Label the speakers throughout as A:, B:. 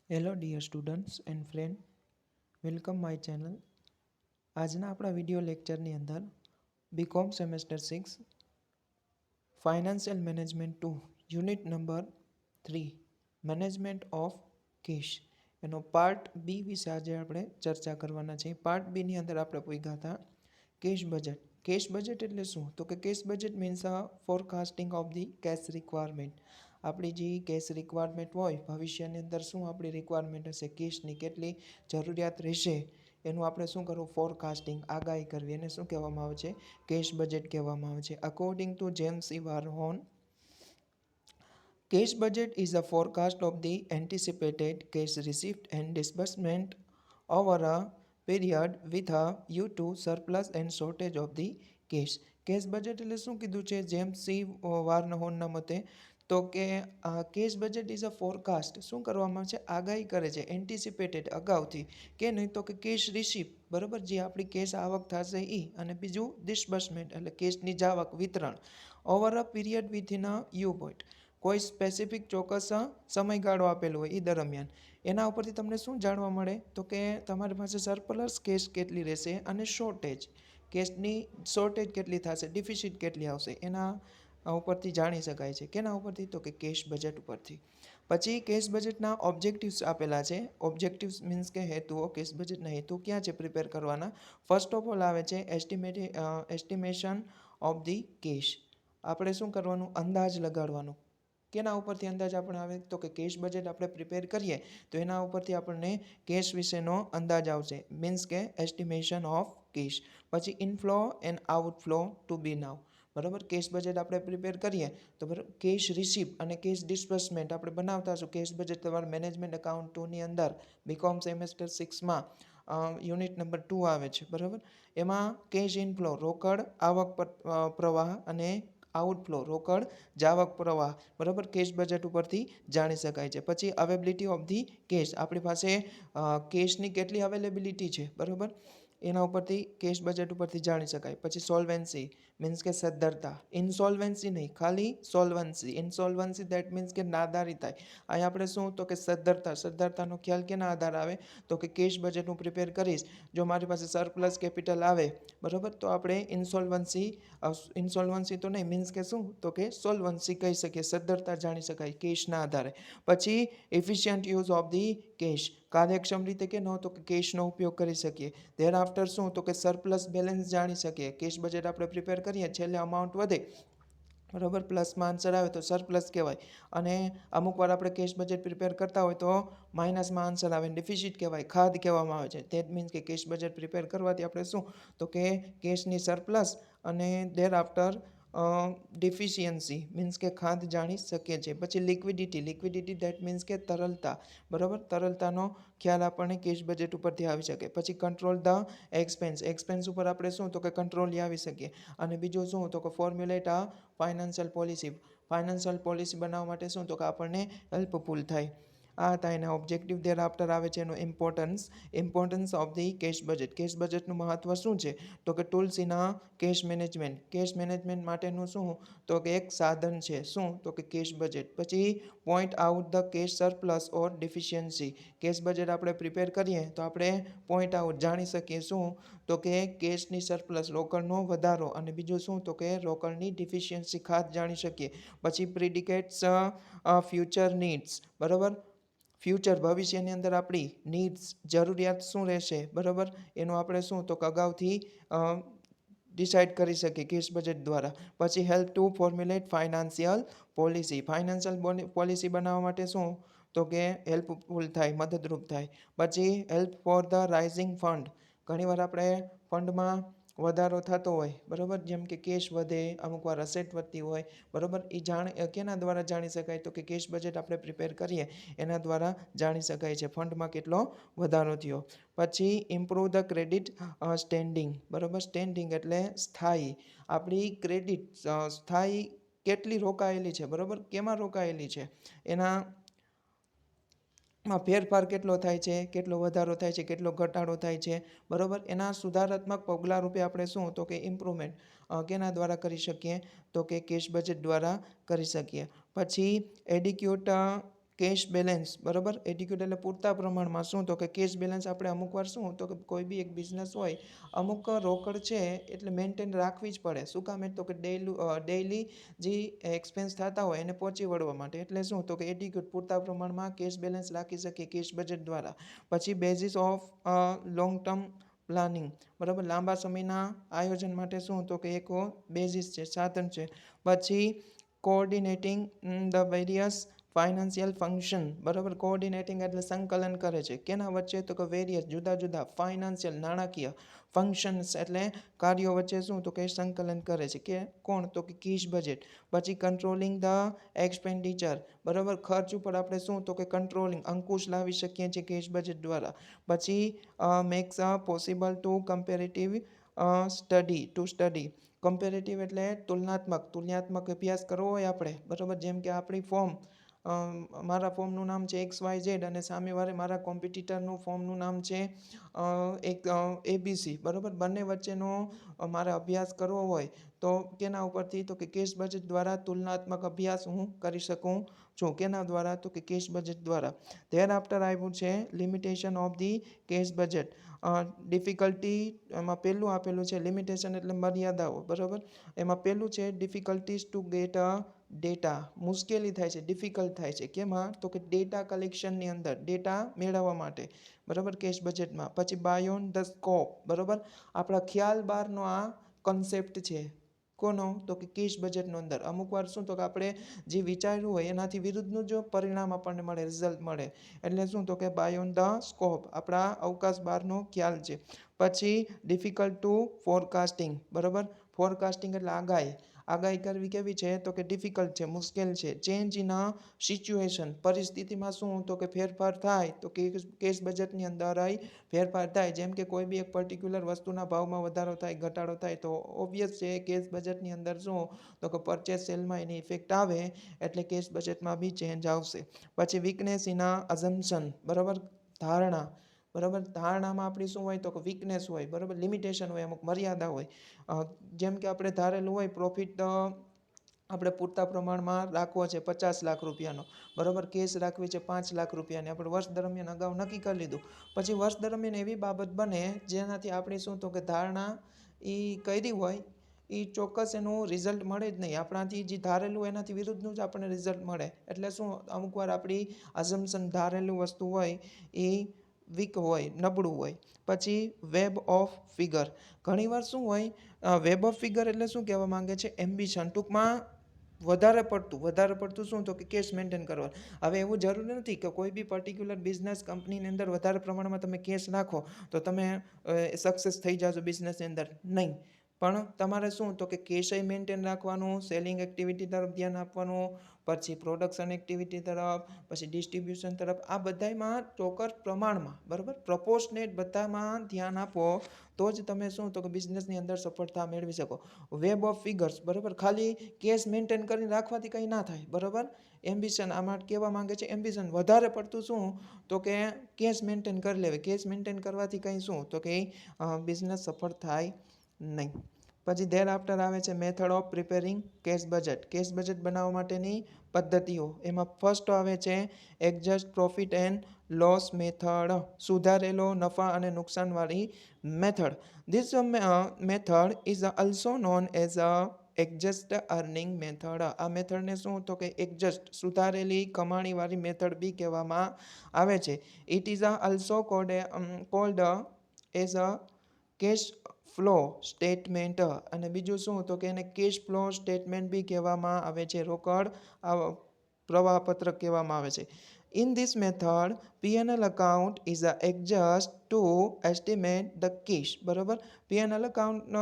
A: Hello dear students and friend, welcome my channel. આજના આપણા video લેક્ચરની અંદર B Com semester 6 financial management 2 unit number 3 management of cash એનો part B વિશે આજે આપણે ચર્ચા કરવાના છે. પાર્ટ બીની અંદર આપણે પૂછ્યા હતા કેશ બજેટ. કેશ બજેટ એટલે શું? તો કે cash budget means forecasting of the cash requirement. આપણી જે કેશ રિક્વાયરમેન્ટ હોય ભવિષ્યની અંદર શું આપણી રિક્વાયરમેન્ટ હશે, કેશની કેટલી જરૂરિયાત રહેશે એનું આપણે શું કરવું, ફોરકાસ્ટિંગ, આગાહી કરવી. એને શું કહેવામાં આવે છે? કેશ બજેટ કહેવામાં આવે છે. According to James E Warhon, cash budget is a forecast of the anticipated cash receipt and disbursement over a period with a view to surplus and shortage of the cash. Cash budget એટલે શું કીધું છે James C વાર્નહોનના મતે? તો કે cash budget is a forecast. શું કરવામાં આવે છે? આગાહી કરે છે. એન્ટિસિપેટેડ, અગાઉથી. કે નહીં તો કે કેશ રિસીપ્ટ, બરાબર, જે આપણી કેશ આવક થશે એ, અને બીજું ડિસ્બર્સમેન્ટ એટલે કેશની જાવક, વિતરણ, over a period within a you point, કોઈ સ્પેસિફિક ચોક્કસ સમયગાળો આપેલો હોય એ દરમિયાન. એના ઉપરથી તમને શું જાણવા મળે? તો કે તમારી પાસે સરપ્લસ કેશ કેટલી રહેશે અને શોર્ટેજ, કેશની શોર્ટેજ કેટલી થશે, ડિફિસિટ કેટલી આવશે, એના ઉપરથી જાણી શકાય છે. કેના ઉપરથી? તો કે કેશ બજેટ ઉપરથી. પછી કેશ બજેટના ઓબ્જેક્ટિવ્સ આપેલા છે. ઓબ્જેક્ટિવ્સ મીન્સ કે હેતુઓ. કેશ બજેટના હેતુ ક્યાં છે પ્રિપેર કરવાના? ફર્સ્ટ ઓફ ઓલ આવે છે એસ્ટિમેશન ઓફ ધી કેશ. આપણે શું કરવાનું? અંદાજ લગાડવાનું. કેના ઉપરથી અંદાજ આપણે આવે? તો કે કેશ બજેટ આપણે પ્રિપેર કરીએ તો એના ઉપરથી આપણને કેશ વિશેનો અંદાજ આવશે. મીન્સ કે એસ્ટિમેશન ઓફ કેશ. પછી ઇનફ્લો એન્ડ આઉટફ્લો ટુ બી નાવ. બરાબર, કેશ બજેટ આપણે પ્રિપેર કરીએ તો બરાબર, કેશ રિસીપ્ટ અને કેશ ડિસ્બર્સમેન્ટ આપણે બનાવતા હશું. કેશ બજેટ તમારા મેનેજમેન્ટ એકાઉન્ટ 2ની અંદર બીકોમ સેમેસ્ટર 6માં યુનિટ નંબર 2 આવે છે. બરાબર, એમાં કેશ ઇનફ્લો રોકડ આવક પ્રવાહ અને આઉટફ્લો રોકડ જાવક પ્રવાહ, બરાબર, કેશ બજેટ ઉપરથી જાણી શકાય છે. પછી અવેબિલિટી ઓફ ધી કેશ, આપણી પાસે કેશની કેટલી અવેલેબિલિટી છે, બરાબર, એના ઉપરથી કેશ બજેટ ઉપરથી જાણી શકાય. પછી સોલ્વેન્સી મીન્સ કે સદ્ધરતા. ઇન્સોલ્વન્સી નહીં, ખાલી સોલ્વન્સી. ઇન્સોલ્વન્સી દેટ મીન્સ કે નાદારી થાય. અહીં આપણે શું? તો કે સદ્ધરતા. સદ્ધરતાનો ખ્યાલ કેના આધારે આવે? તો કે કેશ બજેટ હું પ્રિપેર કરીશ, જો મારી પાસે સરપ્લસ કેપિટલ આવે, બરાબર, તો આપણે ઇન્સોલ્વન્સી તો નહીં, મીન્સ કે શું? તો કે સોલ્વન્સી કહી શકીએ. સદ્ધરતા જાણી શકાય કેશના આધારે. પછી efficient use of the cash, કાર્યક્ષમ રીતે કે ન તો કે કેશનો ઉપયોગ કરી શકીએ. ધેર આફ્ટર શું? તો કે સરપ્લસ બેલેન્સ જાણી શકીએ. કેશ બજેટ આપણે પ્રિપેર કરીએ, છેલ્લે અમાઉન્ટ વધે, બરાબર, પ્લસમાં આન્સર આવે તો સરપ્લસ કહેવાય. અને અમુક વાર આપણે કેશ બજેટ પ્રિપેર કરતા હોય તો માઇનસમાં આન્સર આવે, ડિફિસિટ કહેવાય, ખાધ કહેવામાં આવે છે. ધેટ મીન્સ કે કેશ બજેટ પ્રિપેર કરવાથી આપણે શું? તો કે કેશની સરપ્લસ અને ધેર આફ્ટર ડિફિશિયન્સી મીન્સ કે ખાધ જાણી શકીએ છીએ. પછી લિક્વિડિટી. લિક્વિડિટી દેટ મીન્સ કે તરલતા, બરાબર, તરલતાનો ખ્યાલ આપણને કેશ બજેટ ઉપરથી આવી શકે. પછી કંટ્રોલ ધ એક્સપેન્સ. એક્સપેન્સ ઉપર આપણે શું? તો કે કંટ્રોલ આવી શકીએ. અને બીજું શું? તો કે ફોર્મ્યુલેટ આ ફાઇનાન્શિયલ પોલિસી. ફાઇનાન્શિયલ પોલિસી બનાવવા માટે શું? તો કે આપણને હેલ્પફુલ થાય. આ હતા એના ઓબ્જેક્ટિવ. ધેર આફ્ટર આવે છે એનું importance of the cash budget. Cash બજેટનું મહત્વ શું છે? તો કે tools in cash management. Cash management માટેનું શું? તો કે એક સાધન છે. શું? તો કે કેશ બજેટ. પછી point out the cash surplus or deficiency. Cash budget આપણે પ્રિપેર કરીએ તો આપણે પોઈન્ટ આઉટ જાણી શકીએ. શું? તો કે કેશની સરપ્લસ, રોકડનો વધારો, અને બીજું શું? તો કે રોકડની ડિફિશિયન્સી, ખાત જાણી શકીએ. પછી પ્રિડિકેટ્સ ફ્યુચર નીડ્સ, બરાબર, ફ્યુચર ભવિષ્યની અંદર આપણી નીડ્સ જરૂરિયાત શું રહેશે, બરાબર, એનું આપણે શું? તો કે અગાઉથી ડિસાઇડ કરી શકીએ કેશ બજેટ દ્વારા. પછી help to formulate financial policy. Financial policy બનાવવા માટે શું? તો કે હેલ્પફુલ થાય, મદદરૂપ થાય. પછી help for the rising fund. ઘણીવાર આપણે ફંડમાં વધારો થતો હોય, બરાબર, જેમ કે કેશ વધે, અમુક વાર અસેટ વધતી હોય, બરાબર, એ કેના દ્વારા જાણી શકાય? તો કે કેશ બજેટ આપણે પ્રિપેર કરીએ એના દ્વારા જાણી શકાય છે ફંડમાં કેટલો વધારો થયો. પછી ઇમ્પ્રૂવ ધ ક્રેડિટ સ્ટેન્ડિંગ, બરાબર, સ્ટેન્ડિંગ એટલે સ્થાયી. આપણી ક્રેડિટ સ્થાયી કેટલી રોકાયેલી છે, બરાબર, કેમાં રોકાયેલી છે, એના ફેરફાર કેટલો થાય છે, કેટલો વધારો થાય છે, કેટલો ઘટાડો થાય છે, બરાબર, એના સુધારાત્મક પગલાં રૂપે આપણે શું? તો કે ઇમ્પ્રુવમેન્ટ કેના દ્વારા કરી શકીએ? તો કે કેશ બજેટ દ્વારા કરી શકીએ. પછી એડિક્યુટ કેશ બેલેન્સ, બરાબર. એડિક્યુટ એટલે પૂરતા પ્રમાણમાં. શું તો કે કેશ બેલેન્સ આપણે અમુક વાર શું તો કે કોઈ બી એક બિઝનેસ હોય, અમુક રોકડ છે એટલે મેન્ટેન રાખવી જ પડે. શું કામ? તો કે ડેઈલી જે એક્સપેન્સ થતા હોય એને પહોંચી વળવા માટે. એટલે શું તો કે એડિક્યુટ પૂરતા પ્રમાણમાં કેશ બેલેન્સ રાખી શકીએ કેશ બજેટ દ્વારા. પછી basis of long term planning, બરાબર. લાંબા સમયના આયોજન માટે શું તો કે એક બેઝિસ છે, સાધન છે. પછી કોઓર્ડિનેટિંગ ધ વેરિયસ ફાઇનાન્શિયલ ફંક્શન, બરાબર. કોઓર્ડિનેટિંગ એટલે સંકલન કરે છે. કેના વચ્ચે? તો કે વેરિયસ જુદા જુદા ફાઇનાન્શિયલ નાણાકીય ફંક્શન્સ એટલે કાર્યો વચ્ચે શું તો કે સંકલન કરે છે. કે કોણ? તો કે કેશ બજેટ. પછી કંટ્રોલિંગ ધ એક્સપેન્ડિચર, બરાબર. ખર્ચ ઉપર આપણે શું તો કે કંટ્રોલિંગ અંકુશ લાવી શકીએ છીએ કેશ બજેટ દ્વારા. પછી makes possible to comparative study. Comparative એટલે તુલનાત્મક અભ્યાસ કરવો હોય આપણે, બરાબર. જેમ કે આપણી ફોર્મ, મારા ફોર્મનું નામ છે XYZ અને સામેવાળે મારા કોમ્પિટિટરનું ફોર્મનું નામ છે એક ABC, બરાબર. બંને વચ્ચેનો મારે અભ્યાસ કરવો હોય તો કેના ઉપરથી? તો કે કેશ બજેટ દ્વારા તુલનાત્મક અભ્યાસ હું કરી શકું છું. કેના દ્વારા? તો કે કેશ બજેટ દ્વારા. ધેર આફ્ટર આવ્યું છે limitation of the cash budget. Difficulty, એમાં પહેલું આપેલું છે લિમિટેશન એટલે મર્યાદાઓ, બરાબર. એમાં પહેલું છે ડિફિકલ્ટીઝ ટુ ગેટ ડેટા. મુશ્કેલી થાય છે, ડિફિકલ્ટ થાય છે. કેમાં? તો કે ડેટા કલેક્શનની અંદર, ડેટા મેળવવા માટે, બરાબર, કેશ બજેટમાં. પછી બાયોન્ડ ધ સ્કોપ, બરાબર. આપણા ખ્યાલ બહારનો આ કન્સેપ્ટ છે. કોનો? તો કે કેશ બજેટનો અંદર. અમુક વાર શું તો કે આપણે જે વિચાર્યું હોય એનાથી વિરુદ્ધનું જો પરિણામ આપણને મળે, રિઝલ્ટ મળે, એટલે શું તો કે બાયોન્ડ ધ સ્કોપ, આપણા અવકાશ બહારનો ખ્યાલ છે. પછી ડિફિકલ્ટ ટુ ફોરકાસ્ટિંગ, બરાબર. ફોરકાસ્ટિંગ એટલે આગાહી કરવી કેવી છે? તો કે ડિફિકલ્ટ છે, મુશ્કેલ છે. ચેન્જ ઇન સિચ્યુએશન, પરિસ્થિતિમાં શું તો કે ફેરફાર થાય, તો કે કેશ બજેટની અંદર ફેરફાર થાય. જેમ કે કોઈ બી એક પર્ટિક્યુલર વસ્તુના ભાવમાં વધારો થાય, ઘટાડો થાય, તો ઓબ્વિયસ છે કેશ બજેટની અંદર શું તો કે પરચેસ સેલમાં એની ઇફેક્ટ આવે એટલે કેશ બજેટમાં બી ચેન્જ આવશે. પછી વીકનેસ ઇન અઝમ્પશન, બરાબર. ધારણા, બરાબર. ધારણામાં આપણી શું હોય? તો કે વીકનેસ હોય, બરાબર. લિમિટેશન હોય, અમુક મર્યાદા હોય. જેમ કે આપણે ધારેલું હોય પ્રોફિટ આપણે પૂરતા પ્રમાણમાં રાખવો છે 50 લાખ રૂપિયાનો, બરાબર. કેશ રાખવી છે 5 લાખ રૂપિયાની. આપણે વર્ષ દરમિયાન અગાઉ નક્કી કરી લીધું. પછી વર્ષ દરમિયાન એવી બાબત બને જેનાથી આપણી શું તો કે ધારણા એ કરી હોય એ ચોક્કસ એનું રિઝલ્ટ મળે જ નહીં. આપણાથી જે ધારેલું એનાથી વિરુદ્ધનું જ આપણને રિઝલ્ટ મળે. એટલે શું અમુક વાર આપણી અઝમ્પશન ધારેલું વસ્તુ હોય એ વીક હોય, નબળું હોય. પછી વેબ ઓફ ફિગર. ઘણીવાર શું હોય વેબ ઓફ ફિગર એટલે શું કહેવા માંગે છે? એમ્બિશન. ટૂંકમાં વધારે પડતું શું તો કે કેશ મેન્ટેન કરવા. હવે એવું જરૂરી નથી કે કોઈ બી પર્ટિક્યુલર બિઝનેસ કંપનીની અંદર વધારે પ્રમાણમાં તમે કેશ રાખો તો તમે સક્સેસ થઈ જાશો બિઝનેસની અંદર. નહીં, પણ તમારે શું તો કે કેશય મેન્ટેન રાખવાનું, સેલિંગ એક્ટિવિટી તરફ ધ્યાન આપવાનું, પછી પ્રોડક્શન એક્ટિવિટી તરફ, પછી ડિસ્ટ્રીબ્યુશન તરફ. આ બધામાં ચોક્કસ પ્રમાણમાં, બરાબર, પ્રપોર્શનેટ બધામાં ધ્યાન આપો તો જ તમે શું તો કે બિઝનેસની અંદર સફળતા મેળવી શકો. વેબ ઓફ ફિગર્સ, બરાબર. ખાલી કેશ મેન્ટેન કરીને રાખવાથી કંઈ ના થાય, બરાબર. એમ્બિશન, આમાં કહેવા માંગે છે એમ્બિશન વધારે પડતું શું તો કે કેશ મેન્ટેન કરી લેવે. કેશ મેન્ટેન કરવાથી કંઈ શું તો કે બિઝનેસ સફળ થાય નહીં. પછી ધેર આફ્ટર આવે છે method of preparing cash budget. Cash budget બનાવવા માટેની પદ્ધતિઓ. એમાં ફર્સ્ટ આવે છે adjust profit and loss method, સુધારેલો નફા અને નુકસાનવાળી method. This method is also known as adjust earning method. આ મેથડને શું તો કે એડજસ્ટ સુધારેલી કમાણીવાળી મેથડ બી કહેવામાં આવે છે. It is also cold as a cash flow statement. અને બીજું શું તો કે એને કેશ ફ્લો સ્ટેટમેન્ટ બી કહેવામાં આવે છે, રોકડ પ્રવાહપત્રક કહેવામાં આવે છે. In this method P&L account is adjust to estimate the cash, બરાબર. P&L account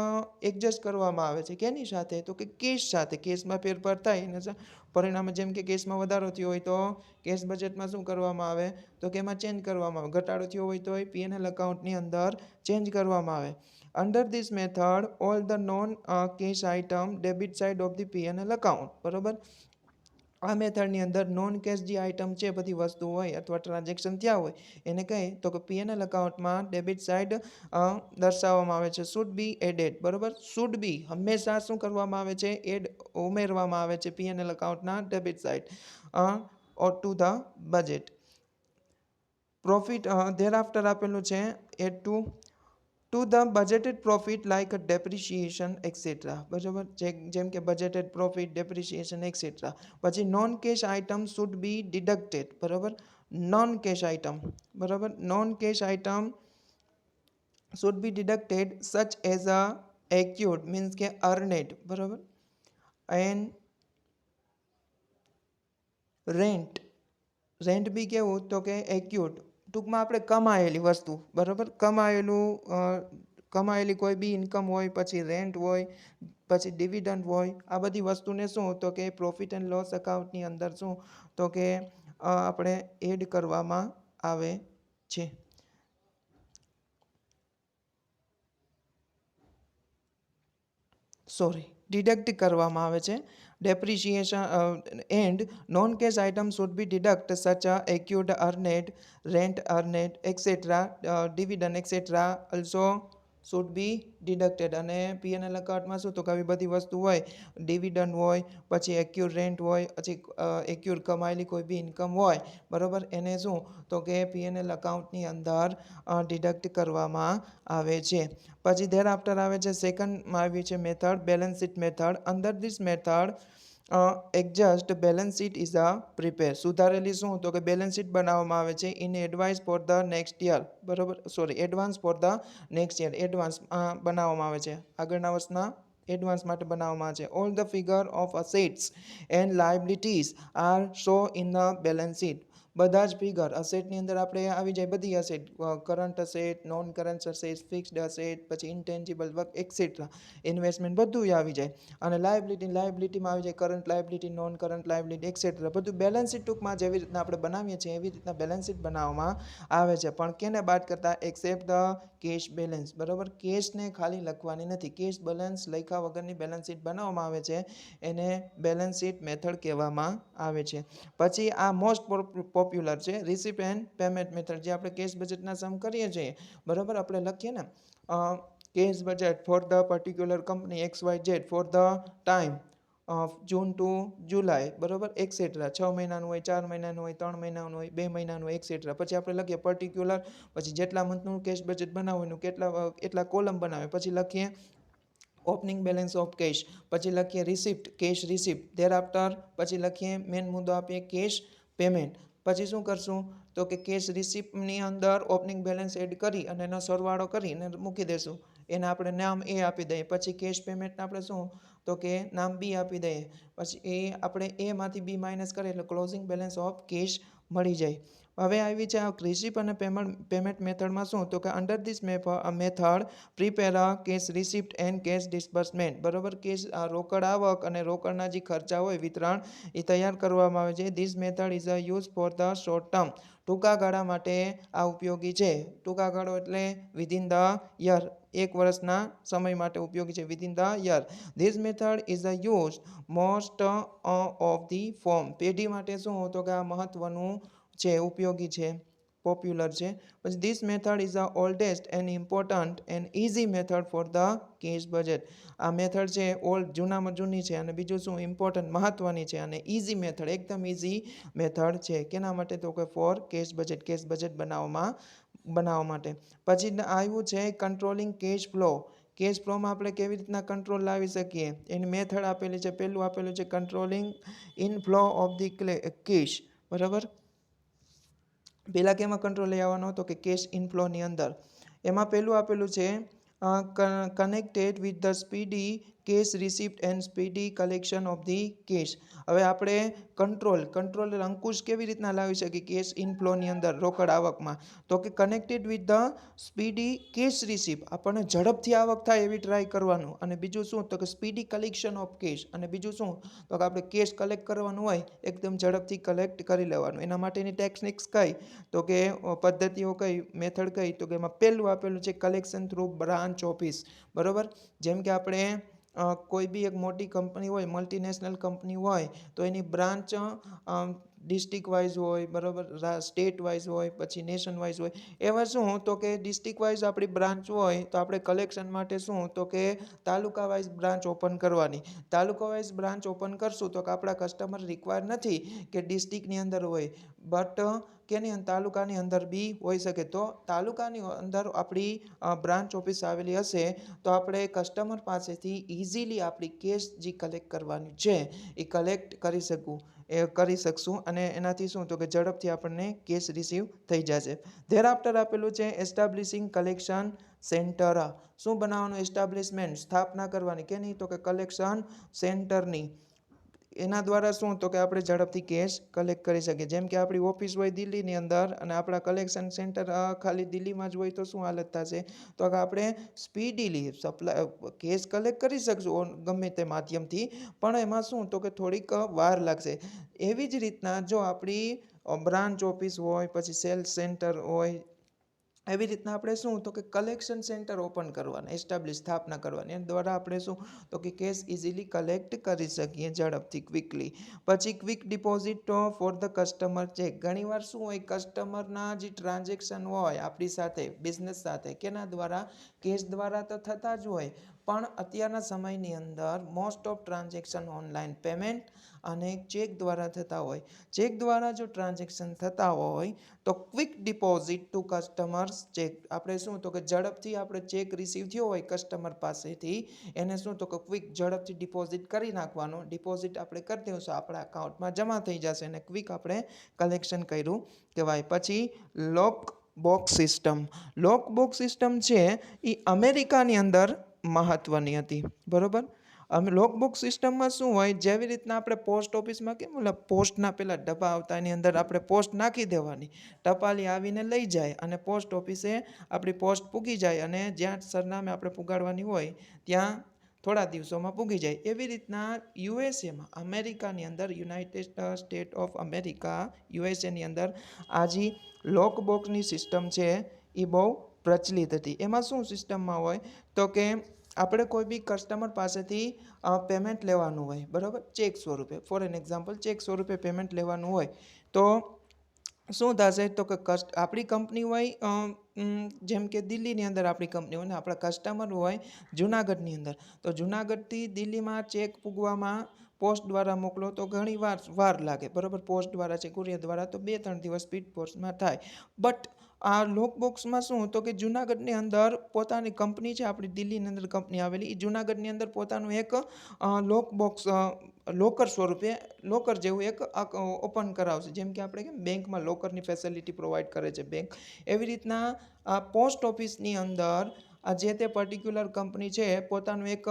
A: એડજસ્ટ કરવામાં આવે છે કેની સાથે? તો કે કેશ સાથે. કેશમાં ફેરફાર થાય એને પરિણામે જેમ કે કેશમાં વધારો થયો હોય તો કેશ બજેટમાં શું કરવામાં આવે તો કે એમાં ચેન્જ કરવામાં આવે. ઘટાડો થયો હોય તો P&L એકાઉન્ટની અંદર ચેન્જ કરવામાં આવે. Under this method all the non cash item debit side of the P&L account, બરાબર. આ મેથડની અંદર નોન કેશ જે આઇટમ છે, બધી વસ્તુ હોય અથવા ટ્રાન્ઝેક્શન થયા હોય એને કહે તો કે P&L એકાઉન્ટમાં ડેબિટ સાઇડ દર્શાવવામાં આવે છે. શુડ બી એડેડ, બરાબર. શુડ બી હંમેશા શું કરવામાં આવે છે? એડ ઉમેરવામાં આવે છે P&L એકાઉન્ટના debit side. or to the budget. Profit thereafter આપેલું છે add to the budgeted profit like a depreciation etc. બરાબર, જેમ કે budgeted profit, depreciation etc. પછી non cash item should be deducted. બરાબર, non cash item, બરાબર, non cash item should be deducted such as a accrued means કે earned, બરાબર, and rent બી કેવું તો કે એક્યુટ, ટૂંકમાં આપણે કમાયેલી વસ્તુ, બરાબર, કમાયેલી કોઈ બી ઇન્કમ હોય, પછી રેન્ટ હોય, પછી ડિવિડન્ડ હોય, આ બધી વસ્તુને શું તો કે પ્રોફિટ એન્ડ લોસ એકાઉન્ટની અંદર શું તો કે આપણે એડ કરવામાં આવે છે. ડિડક્ટ કરવામાં આવે છે. Depreciation and non-cash items should be deducted such as accrued earned, rent earned, etc. Dividend etc. also should be deducted. અને P&L એકાઉન્ટમાં શું તો કે આવી બધી વસ્તુ હોય, ડિવિડન્ડ હોય, પછી એક્યુર રેન્ટ હોય, પછી એક્યુર કમાયેલી કોઈ બી ઇન્કમ હોય, બરાબર, એને શું તો કે P&L એકાઉન્ટની અંદર ડિડક્ટ કરવામાં આવે છે. પછી ધેર આફ્ટર આવે છે સેકન્ડમાં આવી છે method balance sheet method. Under this method adjust balance sheet is a prepare. સુધારેલી શું તો કે બેલેન્સ શીટ બનાવવામાં આવે છે in advice for the next year, બરાબર, advance for the next year, advance બનાવવામાં આવે છે, આગળના વર્ષના એડવાન્સ માટે બનાવવામાં આવે છે. All the figure of assets and liabilities are show in the balance sheet. બધા જ ફિગર અસેટની અંદર આપણે આવી જાય બધી asset, current asset, non current asset, fixed asset, પછી ઇન્ટેન્જિબલ વર્ક એક્સેટ્રા, ઇન્વેસ્ટમેન્ટ બધું આવી જાય. અને લાયબિલિટીમાં આવી જાય current liability, non current liability etcetera, બધું બેલેન્સ શીટ ટૂંકમાં જેવી રીતના આપણે બનાવીએ છીએ એવી રીતના બેલેન્સ શીટ બનાવવામાં આવે છે. પણ કેને બાદ કરતા એક્સેપ્ટ ધ કેશ બેલેન્સ, બરાબર, કેશને ખાલી લખવાની નથી, કેશ બેલેન્સ લખ્યા વગરની બેલેન્સ શીટ બનાવવામાં આવે છે, એને બેલેન્સ શીટ મેથડ કહેવામાં આવે છે. પછી આ મોસ્ટ પોપ્યુલર છે રિસીપ એન્ડ પેમેન્ટ મેથડ, જે આપણે કેશ બજેટના સમ કરીએ છીએ, બરાબર, આપણે લખીએ ને cash budget for the particular company XYZ for the time June to July, બરાબર, એક્સેટ્રા, 6 મહિનાનું હોય, 4 મહિનાનું હોય, 3 મહિનાનું હોય, 2 મહિનાનું હોય, એક્સેટ્રા. પછી આપણે લખીએ પર્ટિક્યુલર, પછી જેટલા મંથનું કેશ બજેટ બનાવવાનું એટલા કોલમ બનાવે, પછી લખીએ ઓપનિંગ બેલેન્સ ઓફ કેશ, પછી લખીએ receipt, cash receipt, thereafter પછી લખીએ મેન મુદ્દો આપીએ કેશ પેમેન્ટ. પછી શું કરશું તો કે કેશ રિસિપ્ટની અંદર ઓપનિંગ બેલેન્સ એડ કરી અને એનો સરવાળો કરીને મૂકી દેશું, એને આપણે નામ એ આપી દઈએ. પછી કેશ પેમેન્ટને આપણે શું તો કે નામ બી આપી દઈએ. પછી એ આપણે એમાંથી બી માઇનસ કરીએ એટલે ક્લોઝિંગ બેલેન્સ ઓફ કેશ મળી જાય. હવે આવી છે આ રિસિપ્ટ અને પેમેન્ટ મેથડમાં શું તો કે under this method prepare a cash receipt and cash disbursement, બરાબર, કેશ રોકડ આવક અને રોકડના જે ખર્ચા હોય વિતરણ એ તૈયાર કરવામાં આવે છે. This method is a use for the short term, ટૂંકા ગાળા માટે આ ઉપયોગી છે. ટૂંકા ગાળો એટલે વિધિન ધ યર, એક વર્ષના સમય માટે ઉપયોગી છે, within the year. This method is a use most of the form. પેઢી માટે શું તો કે આ મહત્વનું છે, ઉપયોગી છે, પોપ્યુલર છે. પછી this method is a oldest and important and easy method for the cash budget. આ મેથડ છે ઓલ્ડ, જૂનામાં જૂની છે, અને બીજું શું ઇમ્પોર્ટન્ટ મહત્વની છે, અને ઇઝી મેથડ એકદમ ઇઝી મેથડ છે. કેના માટે તો કે ફોર કેશ બજેટ બનાવવા માટે. પછી આવ્યું છે કંટ્રોલિંગ કેશ ફ્લો. કેશ ફ્લોમાં આપણે કેવી રીતના કંટ્રોલ લાવી શકીએ એની મેથડ આપેલી છે. પહેલું આપેલું છે controlling inflow of the cash, બરાબર. પહેલાં કેમાં કંટ્રોલ લઈ આવવાનો તો કે કેશ ઇનફ્લોની અંદર. એમાં પહેલું આપેલું છે connected with the speedy cash receipt and speedy collection of the cash. હવે આપણે કંટ્રોલ અંકુશ કેવી રીતના લાવી શકીએ કેશ ઇનફ્લોની અંદર રોકડ આવકમાં તો કે connected with the speedy cash receipt, આપણને ઝડપથી આવક થાય એવી ટ્રાય કરવાનું. અને બીજું શું તો કે સ્પીડી કલેક્શન ઓફ કેશ, અને બીજું શું તો કે આપણે કેશ કલેક્ટ કરવાનું હોય એકદમ ઝડપથી કલેક્ટ કરી લેવાનું. એના માટેની ટેકનિક્સ કઈ તો કે પદ્ધતિઓ કઈ, મેથડ કઈ તો કે એમાં પહેલું આપેલું છે કલેક્શન થ્રુ બ્રાન્ચ ઓફિસ, બરાબર. જેમ કે આપણે કોઈ બી એક મોટી કંપની હોય, મલ્ટીનેશનલ કંપની હોય તો એની બ્રાન્ચ ડિસ્ટ્રિક્ટ વાઇઝ હોય, બરાબર, સ્ટેટ વાઇઝ હોય, પછી નેશન વાઇઝ હોય. એવા શું તો કે ડિસ્ટ્રિક્ટ વાઇઝ આપણી બ્રાન્ચ હોય તો આપણે કલેક્શન માટે શું તો કે તાલુકા વાઇઝ બ્રાન્ચ ઓપન કરવાની. તાલુકા વાઇઝ બ્રાન્ચ ઓપન કરશું તો કે આપણા કસ્ટમર રિક્વાયર નથી કે ડિસ્ટ્રિક્ટની અંદર હોય, બટ કેની તાલુકાની અંદર બી હોઈ શકે. તો તાલુકાની અંદર આપણી બ્રાન્ચ ઓફિસ આવેલી હશે તો આપણે કસ્ટમર પાસેથી ઇઝીલી આપણી કેશ જે કલેક્ટ કરવાની છે એ કલેક્ટ કરી શકશું અને એનાથી શું તો કે ઝડપથી આપણને કેશ રિસીવ થઈ જશે. ધેર આફ્ટર આપેલું છે એસ્ટાબ્લિશિંગ કલેક્શન સેન્ટર. શું બનાવવાનું? એસ્ટાબ્લિશમેન્ટ, સ્થાપના કરવાની. કે નહીં તો કે કલેક્શન સેન્ટરની. એના દ્વારા શું તો કે આપણે ઝડપથી કેશ કલેક્ટ કરી શકીએ. જેમ કે આપણી ઓફિસ હોય દિલ્હીની અંદર અને આપણા કલેક્શન સેન્ટર ખાલી દિલ્હીમાં જ હોય તો શું હાલત થશે તો કે આપણે સ્પીડીલી કેશ કલેક્ટ કરી શકશું ગમે તે માધ્યમથી, પણ એમાં શું તો કે થોડીક વાર લાગશે. એવી જ રીતના જો આપણી બ્રાન્ચ ઓફિસ હોય, પછી સેલ્સ સેન્ટર હોય, એવી રીતના આપણે શું તો કે કલેક્શન સેન્ટર ઓપન કરવાના, સ્થાપના કરવાની. એના દ્વારા આપણે શું તો કે કેશ ઇઝીલી કલેક્ટ કરી શકીએ ઝડપથી, ક્વિકલી. પછી quick deposit for the customer check. ઘણીવાર શું હોય, કસ્ટમરના જે ટ્રાન્ઝેક્શન હોય આપણી સાથે, બિઝનેસ સાથે, કેના દ્વારા? કેશ દ્વારા તો થતા જ હોય, પણ અત્યારના સમયની અંદર most of transaction online payment અને ચેક દ્વારા થતા હોય. ચેક દ્વારા જો ટ્રાન્ઝેક્શન થતા હોય તો quick deposit to customers cheque. આપણે શું તો કે ઝડપથી આપણે ચેક રિસીવ થયો હોય કસ્ટમર પાસેથી, એને શું તો કે ક્વિક ઝડપથી ડિપોઝિટ કરી નાખવાનું. ડિપોઝિટ આપણે કરી દઈશું, આપણા અકાઉન્ટમાં જમા થઈ જશે અને ક્વિક આપણે કલેક્શન કર્યું કહેવાય. પછી લોક બોક્સ સિસ્ટમ. લોક બોક્સ સિસ્ટમ છે એ અમેરિકાની અંદર મહત્વની હતી, બરોબર. લોકબુક સિસ્ટમમાં શું હોય, જેવી રીતના આપણે પોસ્ટ ઓફિસમાં કેમ પોસ્ટના પેલા ડબ્બા આવતા એની અંદર આપણે પોસ્ટ નાખી દેવાની, ટપાલી આવીને લઈ જાય અને પોસ્ટ ઓફિસે આપણી પોસ્ટ પૂગી જાય અને જ્યાં સરનામે આપણે પુગાડવાની હોય ત્યાં થોડા દિવસોમાં પૂગી જાય. એવી રીતના યુએસએમાં, અમેરિકાની અંદર, યુનાઇટેડ સ્ટેટ ઓફ અમેરિકા, યુએસએની અંદર આ જે લોક બોક્સની સિસ્ટમ છે એ બહુ પ્રચલિત હતી. એમાં શું સિસ્ટમમાં હોય તો કે આપણે કોઈ બી કસ્ટમર પાસેથી પેમેન્ટ લેવાનું હોય, બરાબર, ચેક સ્વરૂપે. ફોર એન એક્ઝામ્પલ, ચેક સ્વરૂપે પેમેન્ટ લેવાનું હોય તો શું થશે તો કે આપણી કંપની હોય, જેમ કે દિલ્હીની અંદર આપણી કંપની હોય ને આપણા કસ્ટમર હોય જુનાગઢની અંદર, તો જુનાગઢથી દિલ્હીમાં ચેક પૂગવામાં પોસ્ટ દ્વારા મોકલો તો ઘણી વાર લાગે, બરાબર. પોસ્ટ દ્વારા છે, કુરિયર દ્વારા તો 2-3 દિવસ સ્પીડ પોસ્ટમાં થાય. બટ આ લોક બોક્સમાં શું તો કે જુનાગઢની અંદર પોતાની કંપની છે, આપણી દિલ્હીની અંદર કંપની આવેલી, એ જુનાગઢની અંદર પોતાનું એક લોક બોક્સ, લોકર સ્વરૂપે, લોકર જેવું એક ઓપન કરાવશે. જેમ કે આપણે કેમ બેંકમાં લોકરની ફેસિલિટી પ્રોવાઈડ કરે છે બેંક, એવી રીતના આ પોસ્ટ ઓફિસની અંદર આ જે તે પર્ટિક્યુલર કંપની છે પોતાનું એક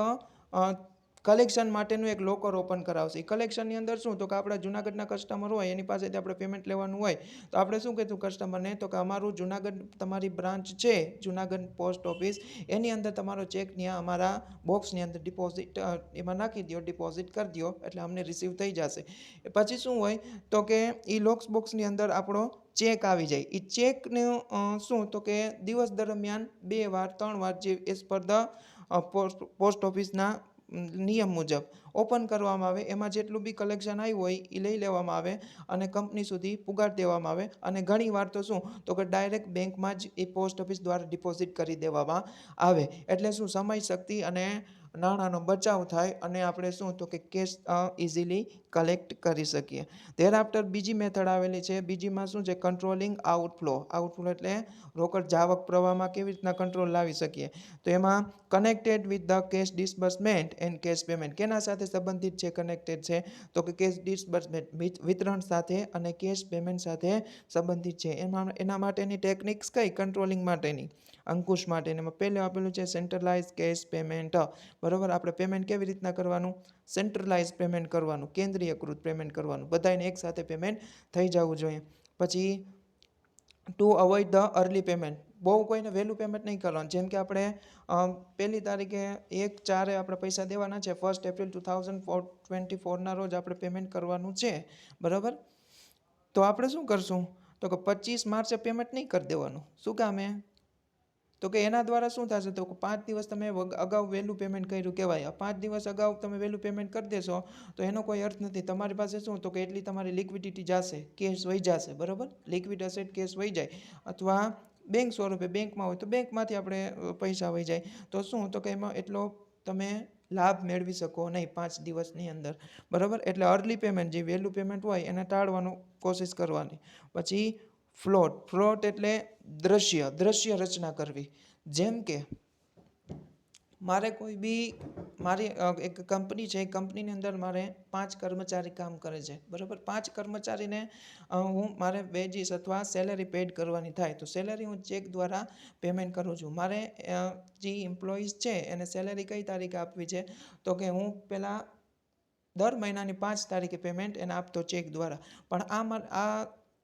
A: કલેક્શન માટેનું એક લોકર ઓપન કરાવશે. એ કલેક્શનની અંદર શું તો કે આપણા જુનાગઢના કસ્ટમર હોય એની પાસેથી આપણે પેમેન્ટ લેવાનું હોય તો આપણે શું કહીશું કસ્ટમરને તો કે અમારું જુનાગઢ, તમારી બ્રાન્ચ છે જુનાગઢ પોસ્ટ ઓફિસ, એની અંદર તમારો ચેક ત્યાં અમારા બોક્સની અંદર ડિપોઝિટ એમાં નાખી દો, ડિપોઝિટ કરી દો એટલે અમને રિસીવ થઈ જશે. પછી શું હોય તો કે એ લોક્સ બોક્સની અંદર આપણો ચેક આવી જાય. એ ચેકનું શું તો કે દિવસ દરમિયાન 2 વાર 3 વાર જે એઝ પર ધ પોસ્ટ ઓફિસના નિયમ મુજબ ઓપન કરવામાં આવે. એમાં જેટલું બી કલેક્શન આવ્યું હોય એ લઈ લેવામાં આવે અને કંપની સુધી પુગાડી દેવામાં આવે. અને ઘણી વાર તો શું તો કે ડાયરેક્ટ બેંકમાં જ એ પોસ્ટ ઓફિસ દ્વારા ડિપોઝિટ કરી દેવામાં આવે. એટલે શું સમય, શક્તિ અને નાણાંનો બચાવ થાય અને આપણે શું તો કે કેશ ઇઝીલી કલેક્ટ કરી શકીએ. ધેર આફ્ટર બીજી મેથડ આવેલી છે. બીજીમાં શું છે, કંટ્રોલિંગ આઉટફ્લો. આઉટફ્લો એટલે રોકડ જાવક પ્રવાહમાં કેવી રીતના કંટ્રોલ લાવી શકીએ. તો એમાં connected with the cash disbursement and cash payment. કેના સાથે સંબંધિત છે, કનેક્ટેડ છે તો કે કેશ ડિસબર્સમેન્ટ વિતરણ સાથે અને કેશ પેમેન્ટ સાથે સંબંધિત છે. એના માટેની ટેકનિક્સ કઈ કંટ્રોલિંગ માટેની, અંકુશ માટે. એમાં પહેલું આપેલું છે સેન્ટ્રલાઇઝ કેશ પેમેન્ટ, બરાબર. આપણે પેમેન્ટ કેવી રીતના કરવાનું, સેન્ટ્રલાઇઝ પેમેન્ટ કરવાનું, કેન્દ્રીયકૃત પેમેન્ટ કરવાનું, બધાને એકસાથે પેમેન્ટ થઈ જવું જોઈએ. પછી two avoid the early payment. બહુ કોઈને વહેલું પેમેન્ટ નહીં કરવાનું. જેમ કે આપણે 1 તારીખે 1/4 આપણે પૈસા દેવાના છે, 1 એપ્રિલ 2024ના રોજ આપણે પેમેન્ટ કરવાનું છે, બરાબર. તો આપણે શું કરશું તો કે 25 માર્ચે પેમેન્ટ નહીં કરી દેવાનું. શું કામે? તો કે એના દ્વારા શું થશે તો 5 દિવસ તમે અગાઉ વહેલું પેમેન્ટ કર્યું કહેવાય. 5 દિવસ અગાઉ તમે વહેલું પેમેન્ટ કરી દેશો તો એનો કોઈ અર્થ નથી. તમારી પાસે શું તો કે એટલી તમારી લિક્વિડિટી જશે, કેશ વહી જશે, બરાબર. લિક્વિડ એસેટ કેશ વહી જાય અથવા બેંક સ્વરૂપે બેંકમાં હોય તો બેંકમાંથી આપણે પૈસા વહી જાય. તો શું તો કે એમાં એટલો તમે લાભ મેળવી શકો નહીં 5 દિવસની અંદર, બરાબર. એટલે અર્લી પેમેન્ટ જે વહેલું પેમેન્ટ હોય એને ટાળવાનું કોશિશ કરવાની. પછી ફ્લોટ એટલે દ્રશ્ય રચના કરવી. જેમ કે મારે કોઈ બી મારી એક કંપની છે, કંપનીની અંદર મારે 5 કર્મચારી કામ કરે છે, બરાબર. 5 કર્મચારીને મારે વેજીસ અથવા સેલેરી પેડ કરવાની થાય તો સેલેરી હું ચેક દ્વારા પેમેન્ટ કરું છું. મારે જે એમ્પ્લોઈઝ છે એને સેલેરી કઈ તારીખે આપવી છે તો કે હું પહેલાં દર મહિનાની 5 તારીખે પેમેન્ટ એને આપતો ચેક દ્વારા. પણ આ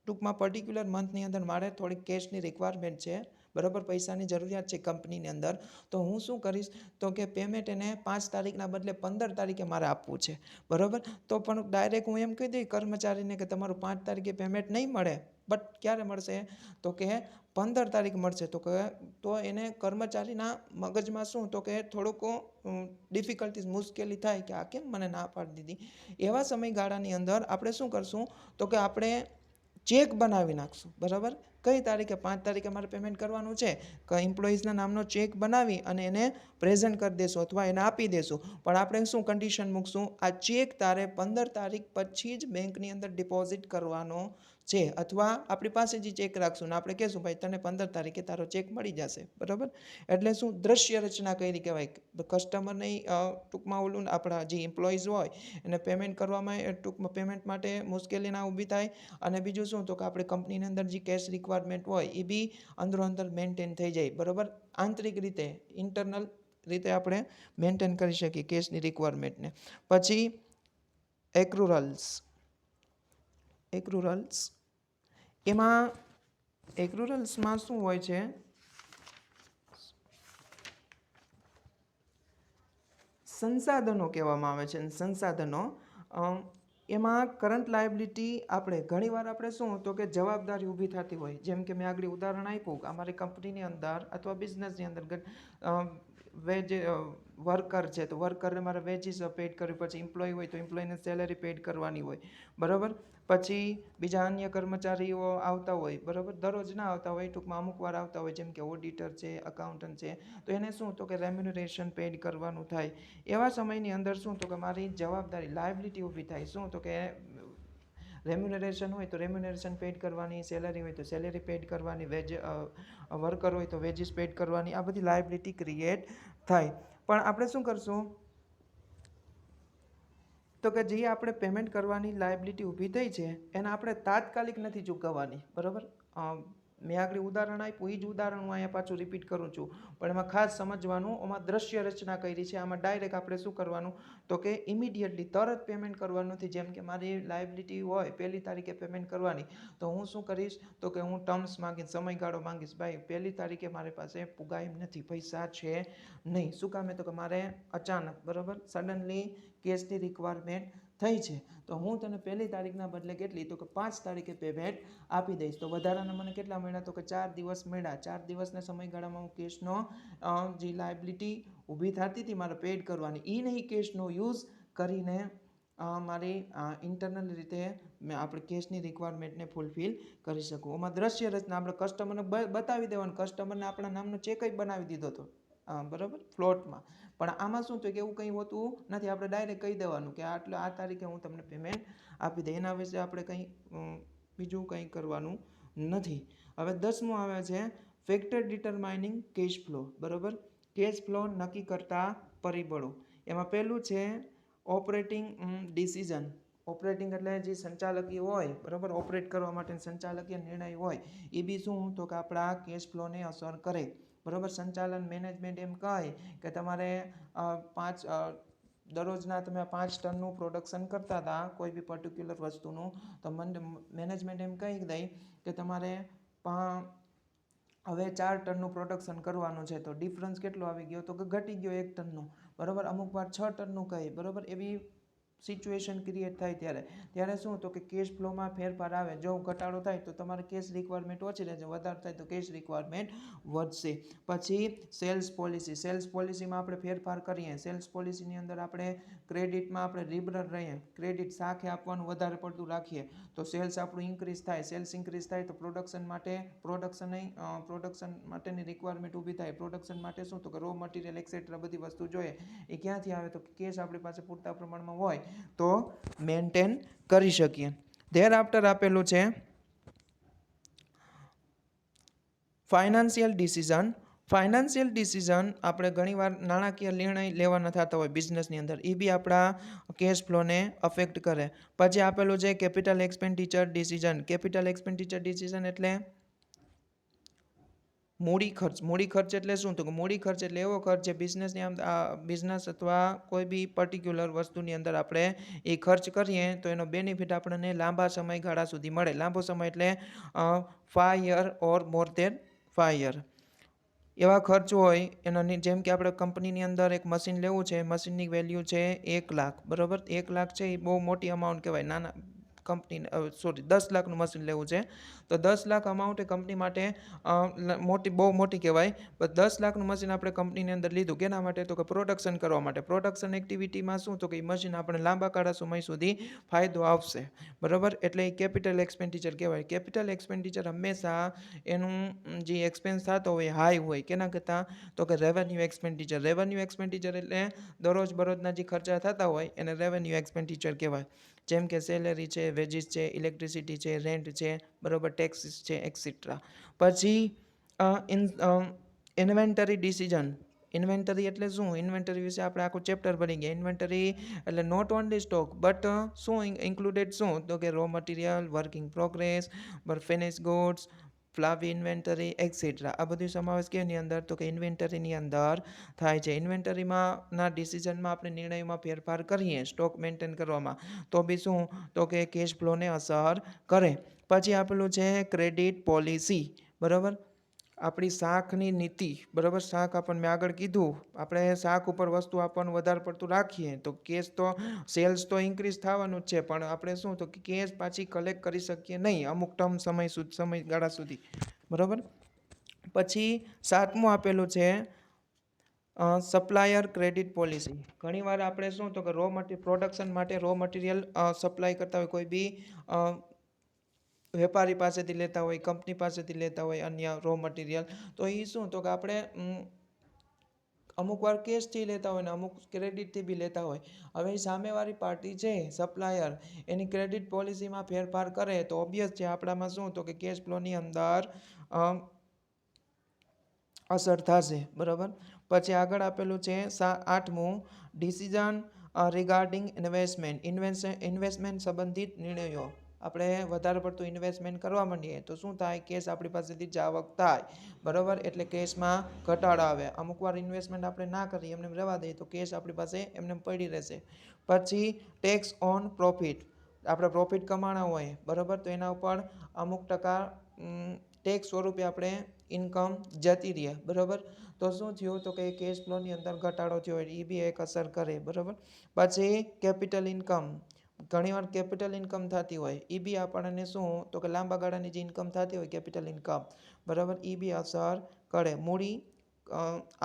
A: ટૂંકમાં પર્ટિક્યુલર મંથની અંદર મારે થોડીક કેશની રિક્વાયરમેન્ટ છે, બરાબર. પૈસાની જરૂરિયાત છે કંપનીની અંદર. તો હું શું કરીશ તો કે પેમેન્ટ એને 5 તારીખના બદલે 15 તારીખે મારે આપવું છે, બરાબર. તો પણ ડાયરેક્ટ હું એમ કહી દઈ કર્મચારીને કે તમારું 5 તારીખે પેમેન્ટ નહીં મળે, બટ ક્યારે મળશે તો કે 15 તારીખ મળશે. તો એને કર્મચારીના મગજમાં શું તો કે થોડુંક ડિફિકલ્ટીઝ મુશ્કેલી થાય કે આ કેમ મને ના પાડી દીધી. એવા સમયગાળાની અંદર આપણે શું કરશું તો કે આપણે ચેક બનાવી નાખશું, બરાબર. કઈ તારીખે 5 તારીખે મારે પેમેન્ટ કરવાનું છે કે એમ્પ્લોઈઝના નામનો ચેક બનાવી અને એને પ્રેઝન્ટ કરી દેશું અથવા એને આપી દેશું. પણ આપણે શું કન્ડિશન મૂકશું, આ ચેક તારે 15 તારીખ પછી જ બેંકની અંદર ડિપોઝિટ કરવાનો છે અથવા આપણી પાસે જે ચેક રાખશું ને આપણે કહેશું ભાઈ તને 15 તારીખે તારો ચેક મળી જશે, બરાબર. એટલે શું દ્રશ્ય રચના કરી કહેવાય. કસ્ટમરને ટૂંકમાં ઓલું આપણા જે એમ્પ્લોઈઝ હોય એને પેમેન્ટ કરવામાં ટૂંકમાં પેમેન્ટ માટે મુશ્કેલી ના ઊભી થાય. અને બીજું શું તો કે આપણે કંપનીની અંદર જે કેશ રિક્વાયરમેન્ટ હોય એ બી અંદરો અંદર મેન્ટેન થઈ જાય, બરાબર. આંતરિક રીતે ઇન્ટરનલ રીતે આપણે મેન્ટેન કરી શકીએ કેશની રિક્વાયરમેન્ટને. પછી એક્રુરલ્સમાં શું હોય છે સંસાધનો કહેવામાં આવે છે. સંસાધનો એમાં કરંટ લાયબિલિટી આપણે ઘણીવાર આપણે શું તો કે જવાબદારી ઊભી થતી હોય. જેમ કે મેં આગળ ઉદાહરણ આપ્યું કે અમારી કંપનીની અંદર અથવા બિઝનેસની અંદર વર્કર છે તો વર્કરને મારે વેજીસ પેડ કરવી, પછી એમ્પ્લોય હોય તો એમ્પ્લોયને સેલેરી પેડ કરવાની હોય, બરાબર. પછી બીજા અન્ય કર્મચારીઓ આવતા હોય, બરાબર. દરરોજ ના આવતા હોય, ટૂંકમાં અમુક વાર આવતા હોય, જેમ કે ઓડિટર છે, અકાઉન્ટન્ટ છે, તો એને શું તો કે રેમ્યુનરેશન પેડ કરવાનું થાય. એવા સમયની અંદર શું તો કે મારી જવાબદારી લાયબિલિટી ઊભી થાય. શું તો કે રેમ્યુનરેશન હોય તો રેમ્યુનરેશન પેડ કરવાની, સેલેરી હોય તો સેલેરી પેડ કરવાની, વર્કર હોય તો વેજીસ પેડ કરવાની, આ બધી લાયબિલિટી ક્રિએટ થાય. પણ આપણે શું કરશું તો કે જે આપણે પેમેન્ટ કરવાની લાયબિલિટી ઊભી થઈ છે એને આપણે તાત્કાલિક નથી ચૂકવવાની, બરાબર. મેં આગળ ઉદાહરણ આપ્યું એ જ ઉદાહરણ હું અહીંયા પાછું રિપીટ કરું છું, પણ એમાં ખાસ સમજવાનું આમાં દ્રશ્ય રચના કરી છે. આમાં ડાયરેક્ટ આપણે શું કરવાનું તો કે ઇમિડિયેટલી તરત પેમેન્ટ કરવાનું નથી. જેમ કે મારી લાયબિલિટી હોય 1લી તારીખે પેમેન્ટ કરવાની તો હું શું કરીશ તો કે હું ટર્મ્સ માંગીશ, સમયગાળો માંગીશ. ભાઈ 1લી તારીખે મારી પાસે પુગાય એમ નથી, પૈસા છે નહીં. શું કામે તો કે મારે અચાનક, બરાબર, સડનલી કેશની રિક્વાયરમેન્ટ થઈ છે તો હું તને 1લી તારીખના બદલે કેટલી તો કે 5 તારીખે પેમેન્ટ આપી દઈશ. તો વધારાના મને કેટલા મળ્યા તો કે 4 દિવસ મળ્યા. 4 દિવસના સમયગાળામાં હું કેશનો જે લાયબિલિટી ઊભી થતી હતી મારે પેડ કરવાની એ નહીં કેશનો યુઝ કરીને મારી ઇન્ટરનલ રીતે આપણે કેશની રિક્વાયરમેન્ટને ફૂલફિલ કરી શકું. આમાં દ્રશ્ય રચના આપણે કસ્ટમરને બતાવી દેવાનું. કસ્ટમરને આપણા નામનો ચેક જ બનાવી દીધો હતો, બરાબર, ફ્લોટમાં. પણ આમાં શું થયું કે એવું કંઈ હોતું નથી. આપણે ડાયરેક્ટ કહી દેવાનું કે આ તારીખે હું તમને પેમેન્ટ આપી દઈ. એના વિશે આપણે કંઈ બીજું કંઈ કરવાનું નથી. હવે 10મું આવે છે ફેક્ટર ડિટરમાઇનિંગ કેશ ફ્લો, બરાબર. કેશ ફ્લો નક્કી કરતા પરિબળો. એમાં પહેલું છે ઓપરેટિંગ ડિસિઝન. ઓપરેટિંગ એટલે જે સંચાલકીય હોય, બરાબર, ઓપરેટ કરવા માટે સંચાલકીય નિર્ણય હોય એ બી શું તો કે આપણા કેશ ફ્લોને અસર કરે, બરાબર. સંચાલન મેનેજમેન્ટ એમ કહે કે તમારે દરરોજના તમે 5 ટનનું પ્રોડક્શન કરતા હતા કોઈ બી પર્ટિક્યુલર વસ્તુનું, તો મેનેજમેન્ટ એમ કહી દે કે તમારે હવે 4 ટનનું પ્રોડક્શન કરવાનું છે. તો ડિફરન્સ કેટલો આવી ગયો તો કે ઘટી ગયો 1 ટનનો, બરાબર. અમુક વાર 6 ટનનું કહે, બરાબર. એવી સિચ્યુએશન ક્રિએટ થાય ત્યારે શું તો કે કેશ ફ્લોમાં ફેરફાર આવે. જો ઘટાડો થાય તો તમારે કેશ રિક્વાયરમેન્ટ ઓછી રહેશે, વધારે થાય તો કેશ રિક્વાયરમેન્ટ વધશે. પછી સેલ્સ પોલિસીમાં આપણે ફેરફાર કરીએ. સેલ્સ પોલિસીની અંદર આપણે ક્રેડિટમાં આપણે લિબરલ રહીએ, ક્રેડિટ સાથે આપવાનું વધારે પડતું રાખીએ તો સેલ્સ આપણું ઇન્ક્રીઝ થાય. સેલ્સ ઇન્ક્રીઝ થાય તો પ્રોડક્શન માટેની રિક્વાયરમેન્ટ ઊભી થાય. પ્રોડક્શન માટે શું તો કે રો મટીરિયલ એક્સેટ્રા બધી વસ્તુ જોઈએ. એ ક્યાંથી આવે તો કેશ આપણી પાસે પૂરતા પ્રમાણમાં હોય તો મેન્ટેન કરી શકીએ. ધેર આફ્ટર આપેલું છે ફાઇનાન્શિયલ ડિસિઝન આપણે ઘણીવાર નાણાકીય નિર્ણય લેવાના થતા હોય બિઝનેસની અંદર, એ બી આપણા કેશ ફ્લોને અફેક્ટ કરે. પછી આપેલું છે કેપિટલ એક્સપેન્ડિચર ડિસિઝન એટલે મૂડી ખર્ચ એટલે શું તો કે મૂડી ખર્ચ એટલે એવો ખર્ચ જે બિઝનેસ અથવા કોઈ બી પર્ટિક્યુલર વસ્તુની અંદર આપણે એ ખર્ચ કરીએ તો એનો બેનિફિટ આપણને લાંબા સમયગાળા સુધી મળે. લાંબો સમય એટલે 5 year ઓર મોર દેન 5 year એવા ખર્ચ હોય એના. જેમ કે આપણે કંપનીની અંદર એક મશીન લેવું છે, મશીનની વેલ્યુ છે 1 લાખ, બરાબર. 1 લાખ છે એ બહુ મોટી અમાઉન્ટ કહેવાય. નાના કંપની 10 લાખનું મશીન લેવું છે તો 10 લાખ અમાઉન્ટ એ કંપની માટે બહુ મોટી કહેવાય. પણ 10 લાખનું મશીન આપણે કંપનીની અંદર લીધું કેના માટે તો કે પ્રોડક્શન કરવા માટે. પ્રોડક્શન એક્ટિવિટીમાં શું તો કે એ મશીન આપણે લાંબા ગાળા સમય સુધી ફાયદો આપશે, બરાબર. એટલે એ કેપિટલ એક્સપેન્ડિચર કહેવાય. કેપિટલ એક્સપેન્ડિચર હંમેશા એનું જે એક્સપેન્સ થતો હોય હાઈ હોય. કેના કરતાં તો કે રેવન્યુ એક્સપેન્ડિચર એટલે બરોજના જે ખર્ચા થતા હોય એને રેવન્યુ એક્સપેન્ડિચર કહેવાય. જેમ કે સેલેરી છે, વેજીસ છે, ઇલેક્ટ્રિસિટી છે, રેન્ટ છે, બરાબર, ટેક્સીસ છે, એક્સેટ્રા. પછી ઇન્વેન્ટરી ડિસિઝન. ઇન્વેન્ટરી એટલે શું? ઇન્વેન્ટરી વિશે આપણે આખું ચેપ્ટર ભણી ગયા. ઇન્વેન્ટરી એટલે નોટ ઓનલી સ્ટોક બટ શું ઇન્ક્લુડેડ શું તો કે raw material, working progress, finish goods, ફ્લાવી ઇન્વેન્ટરી એક્સેટ્રા. આ બધું સમાવેશ કેની અંદર તો કે ઇન્વેન્ટરીની અંદર થાય છે. ઇન્વેન્ટરીમાં ડિસિઝનમાં આપણે નિર્ણયમાં ફેરફાર કરીએ સ્ટોક મેન્ટેન કરવામાં તો બી શું તો કે કેશ ફ્લોને અસર કરે. પછી આપેલું છે ક્રેડિટ પોલિસી, બરાબર. આપણી શાખની નીતિ, બરાબર. શાખ આપણને મેં આગળ કીધું આપણે શાખ ઉપર વસ્તુ આપવાનું વધારે પડતું રાખીએ તો કેશ તો સેલ્સ તો ઇન્ક્રીઝ થવાનું જ છે, પણ આપણે શું તો કે કેશ પાછી કલેક્ટ કરી શકીએ નહીં અમુક સમયગાળા સુધી, બરાબર. પછી 7મું આપેલું છે સપ્લાયર ક્રેડિટ પોલિસી. ઘણીવાર આપણે શું તો કે પ્રોડક્શન માટે રો મટીરિયલ સપ્લાય કરતા હોય, કોઈ બી વેપારી પાસેથી લેતા હોય, કંપની પાસેથી લેતા હોય અન્ય રો મટીરિયલ, તો એ શું તો કે આપણે અમુક વાર કેશથી લેતા હોય ને અમુક ક્રેડિટથી બી લેતા હોય. હવે સામેવાળી પાર્ટી છે સપ્લાયર, એની ક્રેડિટ પોલિસીમાં ફેરફાર કરે તો ઓબ્વિયસ છે આપણામાં શું તો કે કેશ ફ્લોની અંદર અસર થશે, બરાબર. પછી આગળ આપેલું છે 8મું ડિસિઝન રિગાર્ડિંગ ઇન્વેસ્ટમેન્ટ સંબંધિત નિર્ણયો. આપણે વધારે પડતું ઇન્વેસ્ટમેન્ટ કરવા માંડીએ તો શું થાય કેશ આપણી પાસેથી જાવક થાય, બરાબર. એટલે કેશમાં ઘટાડો આવે. અમુક વાર ઇન્વેસ્ટમેન્ટ આપણે ના કરીએ એમને રહેવા દઈએ તો કેશ આપણી પાસે એમને પડી રહેશે. પછી ટેક્સ ઓન પ્રોફિટ. આપણે પ્રોફિટ કમાણા હોય, બરાબર, તો એના ઉપર અમુક ટકા ટેક્સ સ્વરૂપે આપણે ઇન્કમ જતી રહે, બરાબર. તો શું થયું તો કે કેશ ફ્લોની અંદર ઘટાડો થયો એ બી એક અસર કરે, બરાબર. પછી કેપિટલ ઇન્કમ. ઘણીવાર કેપિટલ ઇન્કમ થતી હોય એ બી આપણને શું તો કે લાંબા ગાળાની જે ઇન્કમ થતી હોય કેપિટલ ઇન્કમ, બરાબર, એ બી અસર કરે. મૂડી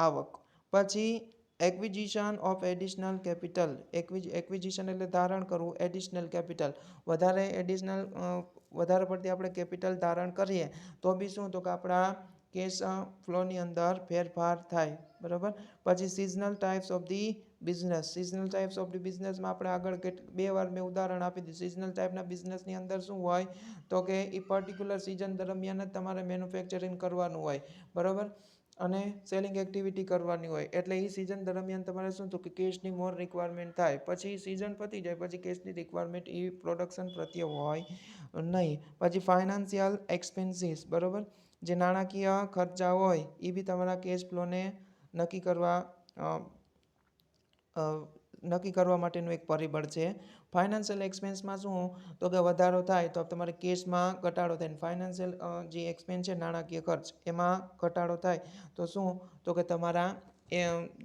A: આવક. પછી acquisition of additional capital. Acquisition એટલે ધારણ કરવું, એડિશનલ કેપિટલ વધારે પડતી આપણે કેપિટલ ધારણ કરીએ તો બી શું તો કે આપણા કેશ ફ્લોની અંદર ફેરફાર થાય, બરાબર. પછી સિઝનલ ટાઈપ્સ ઓફ ધી બિઝનેસમાં આપણે આગળ 2 વાર મેં ઉદાહરણ આપી દીધું. સિઝનલ ટાઈપના બિઝનેસની અંદર શું હોય તો કે એ પર્ટિક્યુલર સિઝન દરમિયાન જ તમારે મેન્યુફેક્ચરિંગ કરવાનું હોય, બરાબર, અને સેલિંગ એક્ટિવિટી કરવાની હોય. એટલે એ સિઝન દરમિયાન તમારે શું તો કે કેશની મોર રિક્વાયરમેન્ટ થાય. પછી સિઝન પતી જાય પછી કેશની રિક્વાયરમેન્ટ એ પ્રોડક્શન પ્રત્યે હોય નહીં. પછી ફાઇનાન્શિયલ એક્સપેન્સીસ, બરાબર. જે નાણાકીય ખર્ચા હોય એ બી તમારા કેશ ફ્લોને નક્કી કરવા માટેનું એક પરિબળ છે. ફાઇનાન્શિયલ એક્સપેન્સમાં શું તો કે વધારો થાય તો તમારે કેશમાં ઘટાડો થાય. ફાઇનાન્શિયલ જે એક્સપેન્સ છે નાણાકીય ખર્ચ એમાં ઘટાડો થાય તો શું તો કે તમારા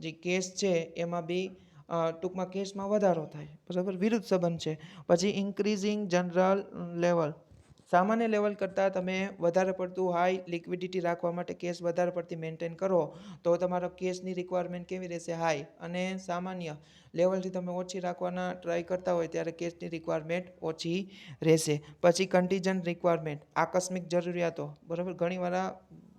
A: જે કેશ છે એમાં બી ટૂંકમાં કેસમાં વધારો થાય, બરાબર, વિરુદ્ધ સંબંધ છે. પછી ઇન્ક્રીઝિંગ જનરલ લેવલ, સામાન્ય લેવલ કરતાં તમે વધારે પડતું હાઈ લિક્વિડિટી રાખવા માટે કેશ વધારે પડતી મેન્ટેન કરો તો તમારો કેશની રિક્વાયરમેન્ટ કેવી રહેશે? હાઈ. અને સામાન્ય લેવલથી તમે ઓછી રાખવાના ટ્રાય કરતા હોય ત્યારે કેશની રિક્વાયરમેન્ટ ઓછી રહેશે. પછી કન્ટીજન્ટ રિક્વાયરમેન્ટ, આકસ્મિક જરૂરિયાતો, બરાબર, ઘણીવાર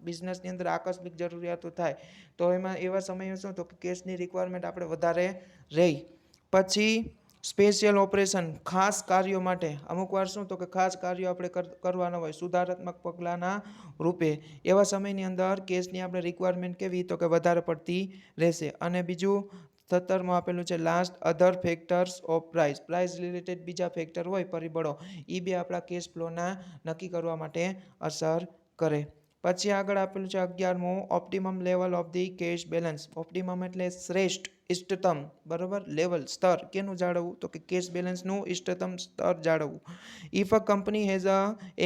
A: બિઝનેસની અંદર આકસ્મિક જરૂરિયાતો થાય તો એમાં એવા સમયે શું તો કેશની રિક્વાયરમેન્ટ આપણે વધારે રહી. પછી સ્પેશિયલ ઓપરેશન, ખાસ કાર્યો માટે, અમુક વાર શું તો કે ખાસ કાર્યો આપણે કરવાના હોય સુધારાત્મક પગલાંના રૂપે, એવા સમયની અંદર કેશની આપણે રિક્વાયરમેન્ટ કેવી તો કે વધારે પડતી રહેશે. અને બીજું 17 આપેલું છે last, other factors of price related બીજા ફેક્ટર હોય, પરિબળો, એ બી આપણા કેશ ફ્લોના નક્કી કરવા માટે અસર કરે. પછી આગળ આપેલું છે 11મું, optimum level of the cash balance. Optimum એટલે શ્રેષ્ઠ, ઇષ્ટતમ, બરાબર, લેવલ, સ્તર કેનું જાળવવું તો કે કેશ બેલેન્સનું ઇષ્ટતમ સ્તર જાળવવું. If a company has a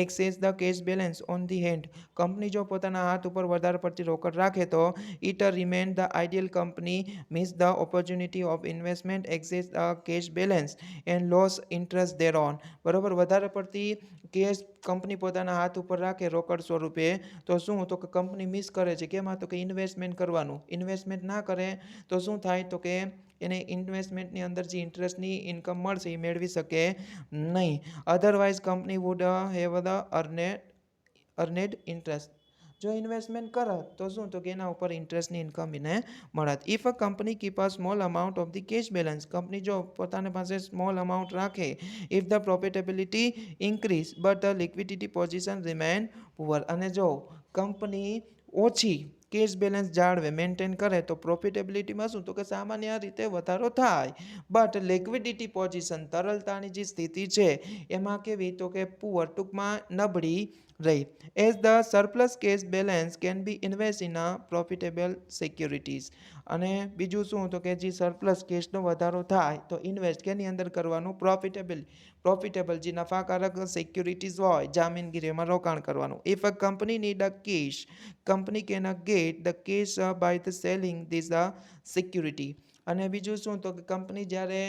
A: access the cash balance on the hand, company જો પોતાના હાથ ઉપર વધારે પડતી રોકડ રાખે તો it remain the ideal company miss the opportunity of investment access the cash balance and loss interest there on. બરાબર, વધારે પડતી કેશ કંપની પોતાના હાથ ઉપર રાખે રોકડ સ્વરૂપે તો શું તો કે કંપની મિસ કરે છે. કેમાં તો કે ઇન્વેસ્ટમેન્ટ કરવાનું. ઇન્વેસ્ટમેન્ટ ના કરે તો શું થાય તો કે એને ઇન્વેસ્ટમેન્ટની અંદર જે ઇન્ટરેસ્ટની ઇન્કમ મળશે એ મેળવી શકે નહીં. Otherwise company would have the earned interest. જો ઇન્વેસ્ટમેન્ટ કરે તો શું તો કે એના ઉપર ઇન્ટરેસ્ટની ઇન્કમ એને મળત. If a company keep a small amount of the cash balance, company જો પોતાની પાસે સ્મોલ અમાઉન્ટ રાખે, if the profitability increase but the liquidity position remain poor, અને જો કંપની ઓછી કેશ બેલેન્સ જાળવે, મેન્ટેન કરે તો પ્રોફિટેબિલિટીમાં શું તો કે સામાન્ય રીતે વધારો થાય, બટ લિક્વિડિટી પોઝિશન, તરલતાની જે સ્થિતિ છે એમાં કેવી તો કે પુઅર, ટૂંકમાં નબળી રહી. As the surplus cash balance can be invest in a profitable securities. અને બીજું શું તો કે જે સરપ્લસ કેશનો વધારો થાય તો ઇન્વેસ્ટ કેની અંદર કરવાનું? પ્રોફિટેબલ જે નફાકારક સિક્યુરિટીઝ હોય, જામીનગીરીમાં રોકાણ કરવાનું. If a company need a cash, company can get the cash by the selling this security. અને બીજું શું તો કે કંપની જ્યારે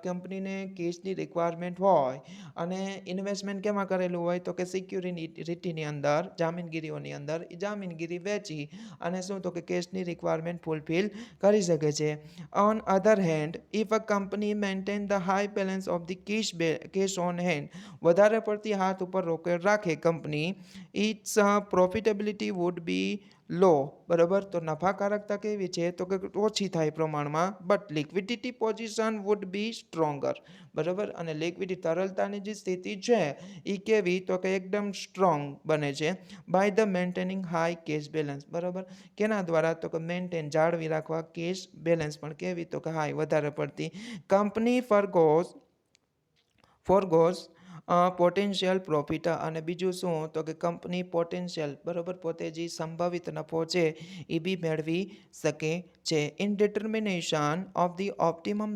A: કંપનીને કેશની રિક્વાયરમેન્ટ હોય અને ઇન્વેસ્ટમેન્ટ કેમાં કરેલું હોય તો કે સિક્યુરિટીની અંદર, જામીનગીરીઓની અંદર, એ જામીનગીરી વેચી અને શું તો કે કેશની રિક્વાયરમેન્ટ ફૂલફિલ કરી શકે છે. On other hand, if a company maintain the high balance of the cash on hand, વધારે પડતી હાથ ઉપર રોકડ રાખે company, it's profitability would be low, બરાબર, તો નફાકારકતા કેવી છે તો કે ઓછી થાય પ્રમાણમાં, but liquidity position would be stronger, બરાબર, અને લિક્વિડિટી તરલતાની જે સ્થિતિ છે એ કેવી તો કે એકદમ સ્ટ્રોંગ બને છે. By the maintaining high cash balance, બરાબર, કેના દ્વારા તો કે મેન્ટેન, જાળવી રાખવા કેશ બેલેન્સ પણ કેવી તો કે હાઈ, વધારે પડતી. કંપની ફોરગોઝ પોટેન્શિયલ પ્રોફિટ, અને બીજું શું તો કે કંપની પોટેન્શિયલ, બરાબર, પોતે જે સંભવિત નફો છે એ બી મેળવી શકે છે. In determination of the optimal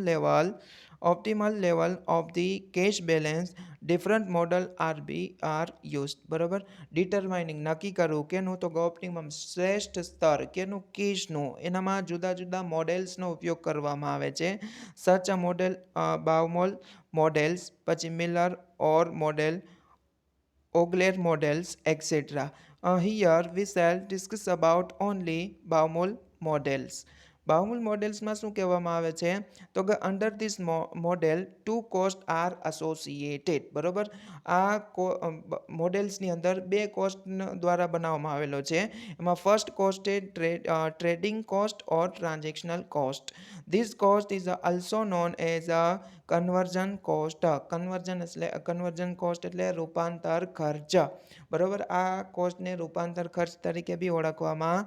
A: level of the cash balance different model are used, બરાબર, ડિટરમાઇનિંગ, નક્કી કરવું કેનું તો કે ઓપ્ટિમમ, શ્રેષ્ઠ સ્તર કેનું? કેશનું. એનામાં જુદા જુદા મોડેલ્સનો ઉપયોગ કરવામાં આવે છે. Such a model Baumol models, પછી Miller or model, Orgler models, etc. Here we shall discuss about only Baumol models. Baumol મોડેલ્સમાં શું કહેવામાં આવે છે તો કે under this model two cost are associated, બરાબર, આ મોડેલ્સની અંદર બે કોસ્ટ દ્વારા બનાવવામાં આવેલો છે. એમાં ફર્સ્ટ કોસ્ટ છે trading cost or transactional cost. This cost is also known as a conversion cost. Conversion cost એટલે રૂપાંતર ખર્ચ, બરાબર, આ કોસ્ટને રૂપાંતર ખર્ચ તરીકે બી ઓળખવામાં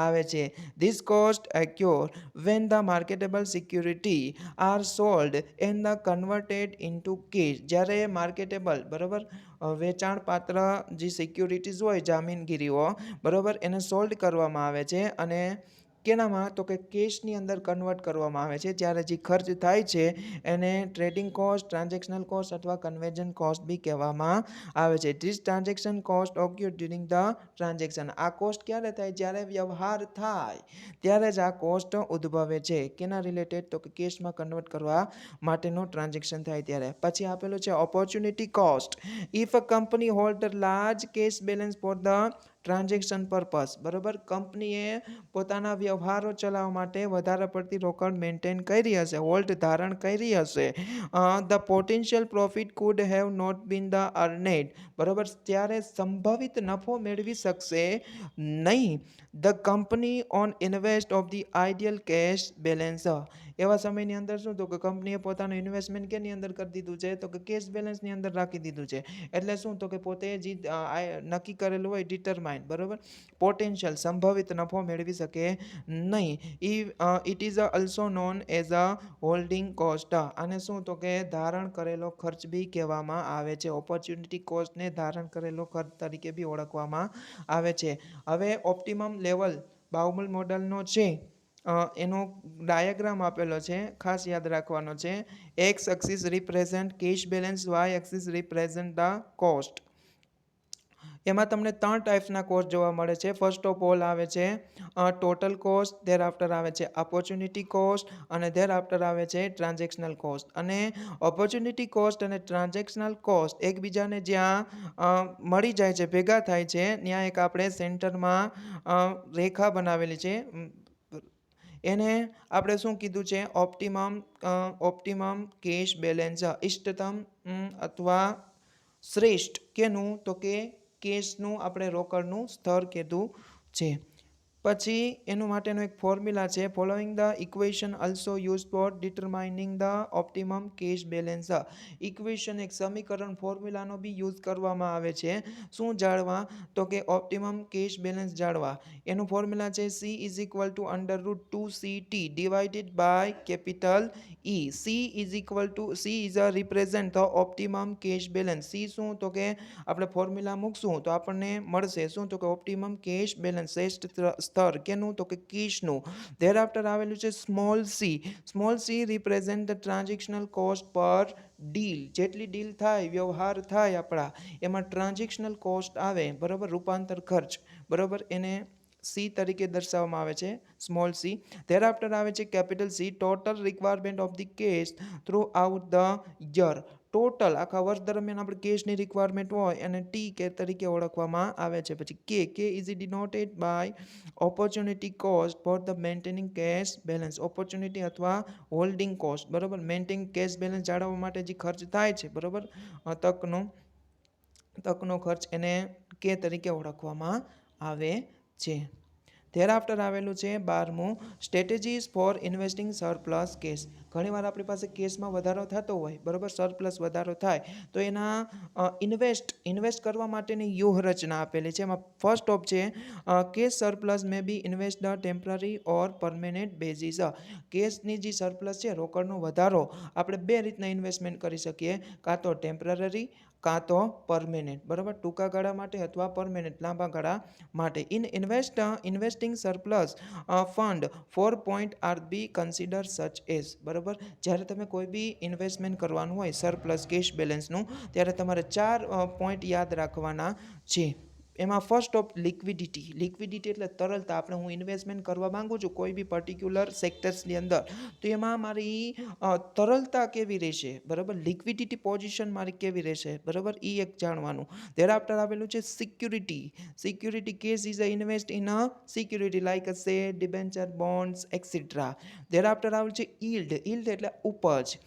A: આવે છે. This cost occur when the marketable security are sold and the converted into cash. જ્યારે માર્કેટેબલ, બરાબર, વેચાણ પાત્ર જે સિક્યુરિટીઝ હોય, જામીનગીરીઓ, બરાબર, એને સોલ્ડ કરવામાં આવે છે અને કેનામાં તો કે કેશની અંદર કન્વર્ટ કરવામાં આવે છે જ્યારે જે ખર્ચ થાય છે એને ટ્રેડિંગ કોસ્ટ, ટ્રાન્ઝેક્શનલ કોસ્ટ અથવા કન્વર્ઝન કોસ્ટ બી કહેવામાં આવે છે. This transaction cost occur during the transaction. આ કોસ્ટ ક્યારે થાય? જ્યારે વ્યવહાર થાય ત્યારે જ આ કોસ્ટ ઉદ્ભવે છે. કેના રિલેટેડ? તો કે કેશમાં કન્વર્ટ કરવા માટેનું ટ્રાન્ઝેક્શન થાય ત્યારે. પછી આપેલું છે opportunity cost. If a company hold large cash balance for the transaction purpose. બરાબર, કંપનીએ પોતાના વ્યવહારો ચલાવવા માટે વધારે પડતી રોકડ મેન્ટેન કરી હશે, હોલ્ડ ધારણ કરી હશે, the potential profit could have not been the earned. બરાબર, ત્યારે સંભવિત નફો મેળવી શકશે નહીં. The company on invest of the ideal cash balance. એવા સમયની અંદર શું તો કે કંપનીએ પોતાનું ઇન્વેસ્ટમેન્ટ કેની અંદર કરી દીધું છે? તો કે કેશ બેલેન્સની અંદર રાખી દીધું છે. એટલે શું તો કે પોતે જે નક્કી કરેલું હોય ડિટરમાઇન, બરાબર, પોટેન્શિયલ સંભવિત નફો મેળવી શકે નહીં. It is also known as a holding cost. અને શું તો કે ધારણ કરેલો ખર્ચ બી કહેવામાં આવે છે. ઓપોર્ચ્યુનિટી કોસ્ટને ધારણ કરેલો ખર્ચ તરીકે બી ઓળખવામાં આવે છે. હવે ઓપ્ટિમમ લેવલ બાઉમલ મોડલનો છે એનો ડાયાગ્રામ આપેલો છે, ખાસ યાદ રાખવાનો છે. X axis represent cash balance, Y axis represent the cost. એમાં તમને 3 ટાઈપ્સના કોસ્ટ જોવા મળે છે. ફર્સ્ટ ઓફ ઓલ આવે છે ટોટલ કોસ્ટ, ધેર આફ્ટર આવે છે ઓપોર્ચ્યુનિટી કોસ્ટ અને ધેર આફ્ટર આવે છે ટ્રાન્ઝેક્શનલ કોસ્ટ. અને ઓપોર્ચ્યુનિટી કોસ્ટ અને ટ્રાન્ઝેક્શનલ કોસ્ટ એકબીજાને જ્યાં મળી જાય છે, ભેગા થાય છે, ત્યાં એક આપણે સેન્ટરમાં રેખા બનાવેલી છે. એને આપણે શું કીધું છે? Optimum cash balance. ઇષ્ટતમ અથવા શ્રેષ્ઠ કેનું? તો કે કેશનું આપણે રોકડનું સ્તર કીધું છે. પછી એનું માટેનો એક ફોર્મ્યુલા છે. Following the equation also use for determining the optimum cash balance. Equation એક સમીકરણ ફોર્મ્યુલાનો બી યુઝ કરવામાં આવે છે. શું જાળવા? તો કે ઓપ્ટિમમ કેશ બેલેન્સ જાળવા. એનું ફોર્મ્યુલા છે C is equal to √2CT divided by capital E. C is a represent the optimum cash balance. C શું તો કે આપણે ફોર્મ્યુલા મૂકશું તો આપણને મળશે શું તો કે ઓપ્ટિમમ કેશ બેલેન્સ, શ્રેષ્ઠ સ્તર કેનું? તો કે કેશનું. ધેર આફ્ટર આવેલું છે small c. Small c represent the transactional cost પર ડીલ. જેટલી ડીલ થાય, વ્યવહાર થાય આપણા, એમાં ટ્રાન્ઝેક્શનલ કોસ્ટ આવે, બરાબર, રૂપાંતર ખર્ચ, બરાબર, એને C તરીકે દર્શાવવામાં આવે છે, સ્મોલ c. ધેર આફ્ટર આવે છે capital C, total requirement of the cash throughout the year. Total આખા વર્ષ દરમિયાન આપણે કેશની રિક્વાયરમેન્ટ હોય અને ટી કે તરીકે ઓળખવામાં આવે છે. પછી K is denoted by opportunity cost for the maintaining cash balance. Opportunity અથવા હોલ્ડિંગ કોસ્ટ, બરાબર, મેન્ટેન કેશ બેલેન્સ જાળવવા માટે જે ખર્ચ થાય છે, બરાબર, તકનો ખર્ચ, એને કે તરીકે ઓળખવામાં આવે છે. ધેર આફ્ટર આવેલું છે 12મું strategies for investing surplus cash. ઘણીવાર આપણી પાસે કેશમાં વધારો થતો હોય, બરાબર, સરપ્લસ વધારો થાય તો એના ઇન્વેસ્ટ કરવા માટેની વ્યૂહરચના આપેલી છે. એમાં ફર્સ્ટ ઓફ છે કેશ સરપ્લસ મે બી ઇન્વેસ્ટ ટેમ્પરરી ઓર પરમેનન્ટ બેઝિસ. કેશની જે સરપ્લસ છે, રોકડનો વધારો, આપણે બે રીતના ઇન્વેસ્ટમેન્ટ કરી શકીએ, કાં તો ટેમ્પરરી કાં તો પરમેનન્ટ, બરાબર, ટૂંકા ગાળા માટે અથવા પરમેનન્ટ લાંબા ગાળા માટે. Investing surplus fund 4 point are be consider such as. બરાબર, જ્યારે તમે કોઈ બી ઇન્વેસ્ટમેન્ટ કરવાનું હોય સરપ્લસ કેશ બેલેન્સનું, ત્યારે તમારે 4 પોઈન્ટ યાદ રાખવાના છે. એમાં ફર્સ્ટ ઓફ લિક્વિડિટી. લિક્વિડિટી એટલે તરલતા. હું ઇન્વેસ્ટમેન્ટ કરવા માંગુ છું કોઈ બી પર્ટિક્યુલર સેક્ટર્સની અંદર, તો એમાં મારી તરલતા કેવી રહેશે, બરાબર, લિક્વિડિટી પોઝિશન મારી કેવી રહેશે, બરાબર, એ એક જાણવાનું. ધેર આફ્ટર આવેલું છે security. Security case is a invest in a security like a share, debenture, bonds etcetera. Thereafter આવેલું છે ઈલ્ડ. ઈલ્ડ એટલે ઉપજ.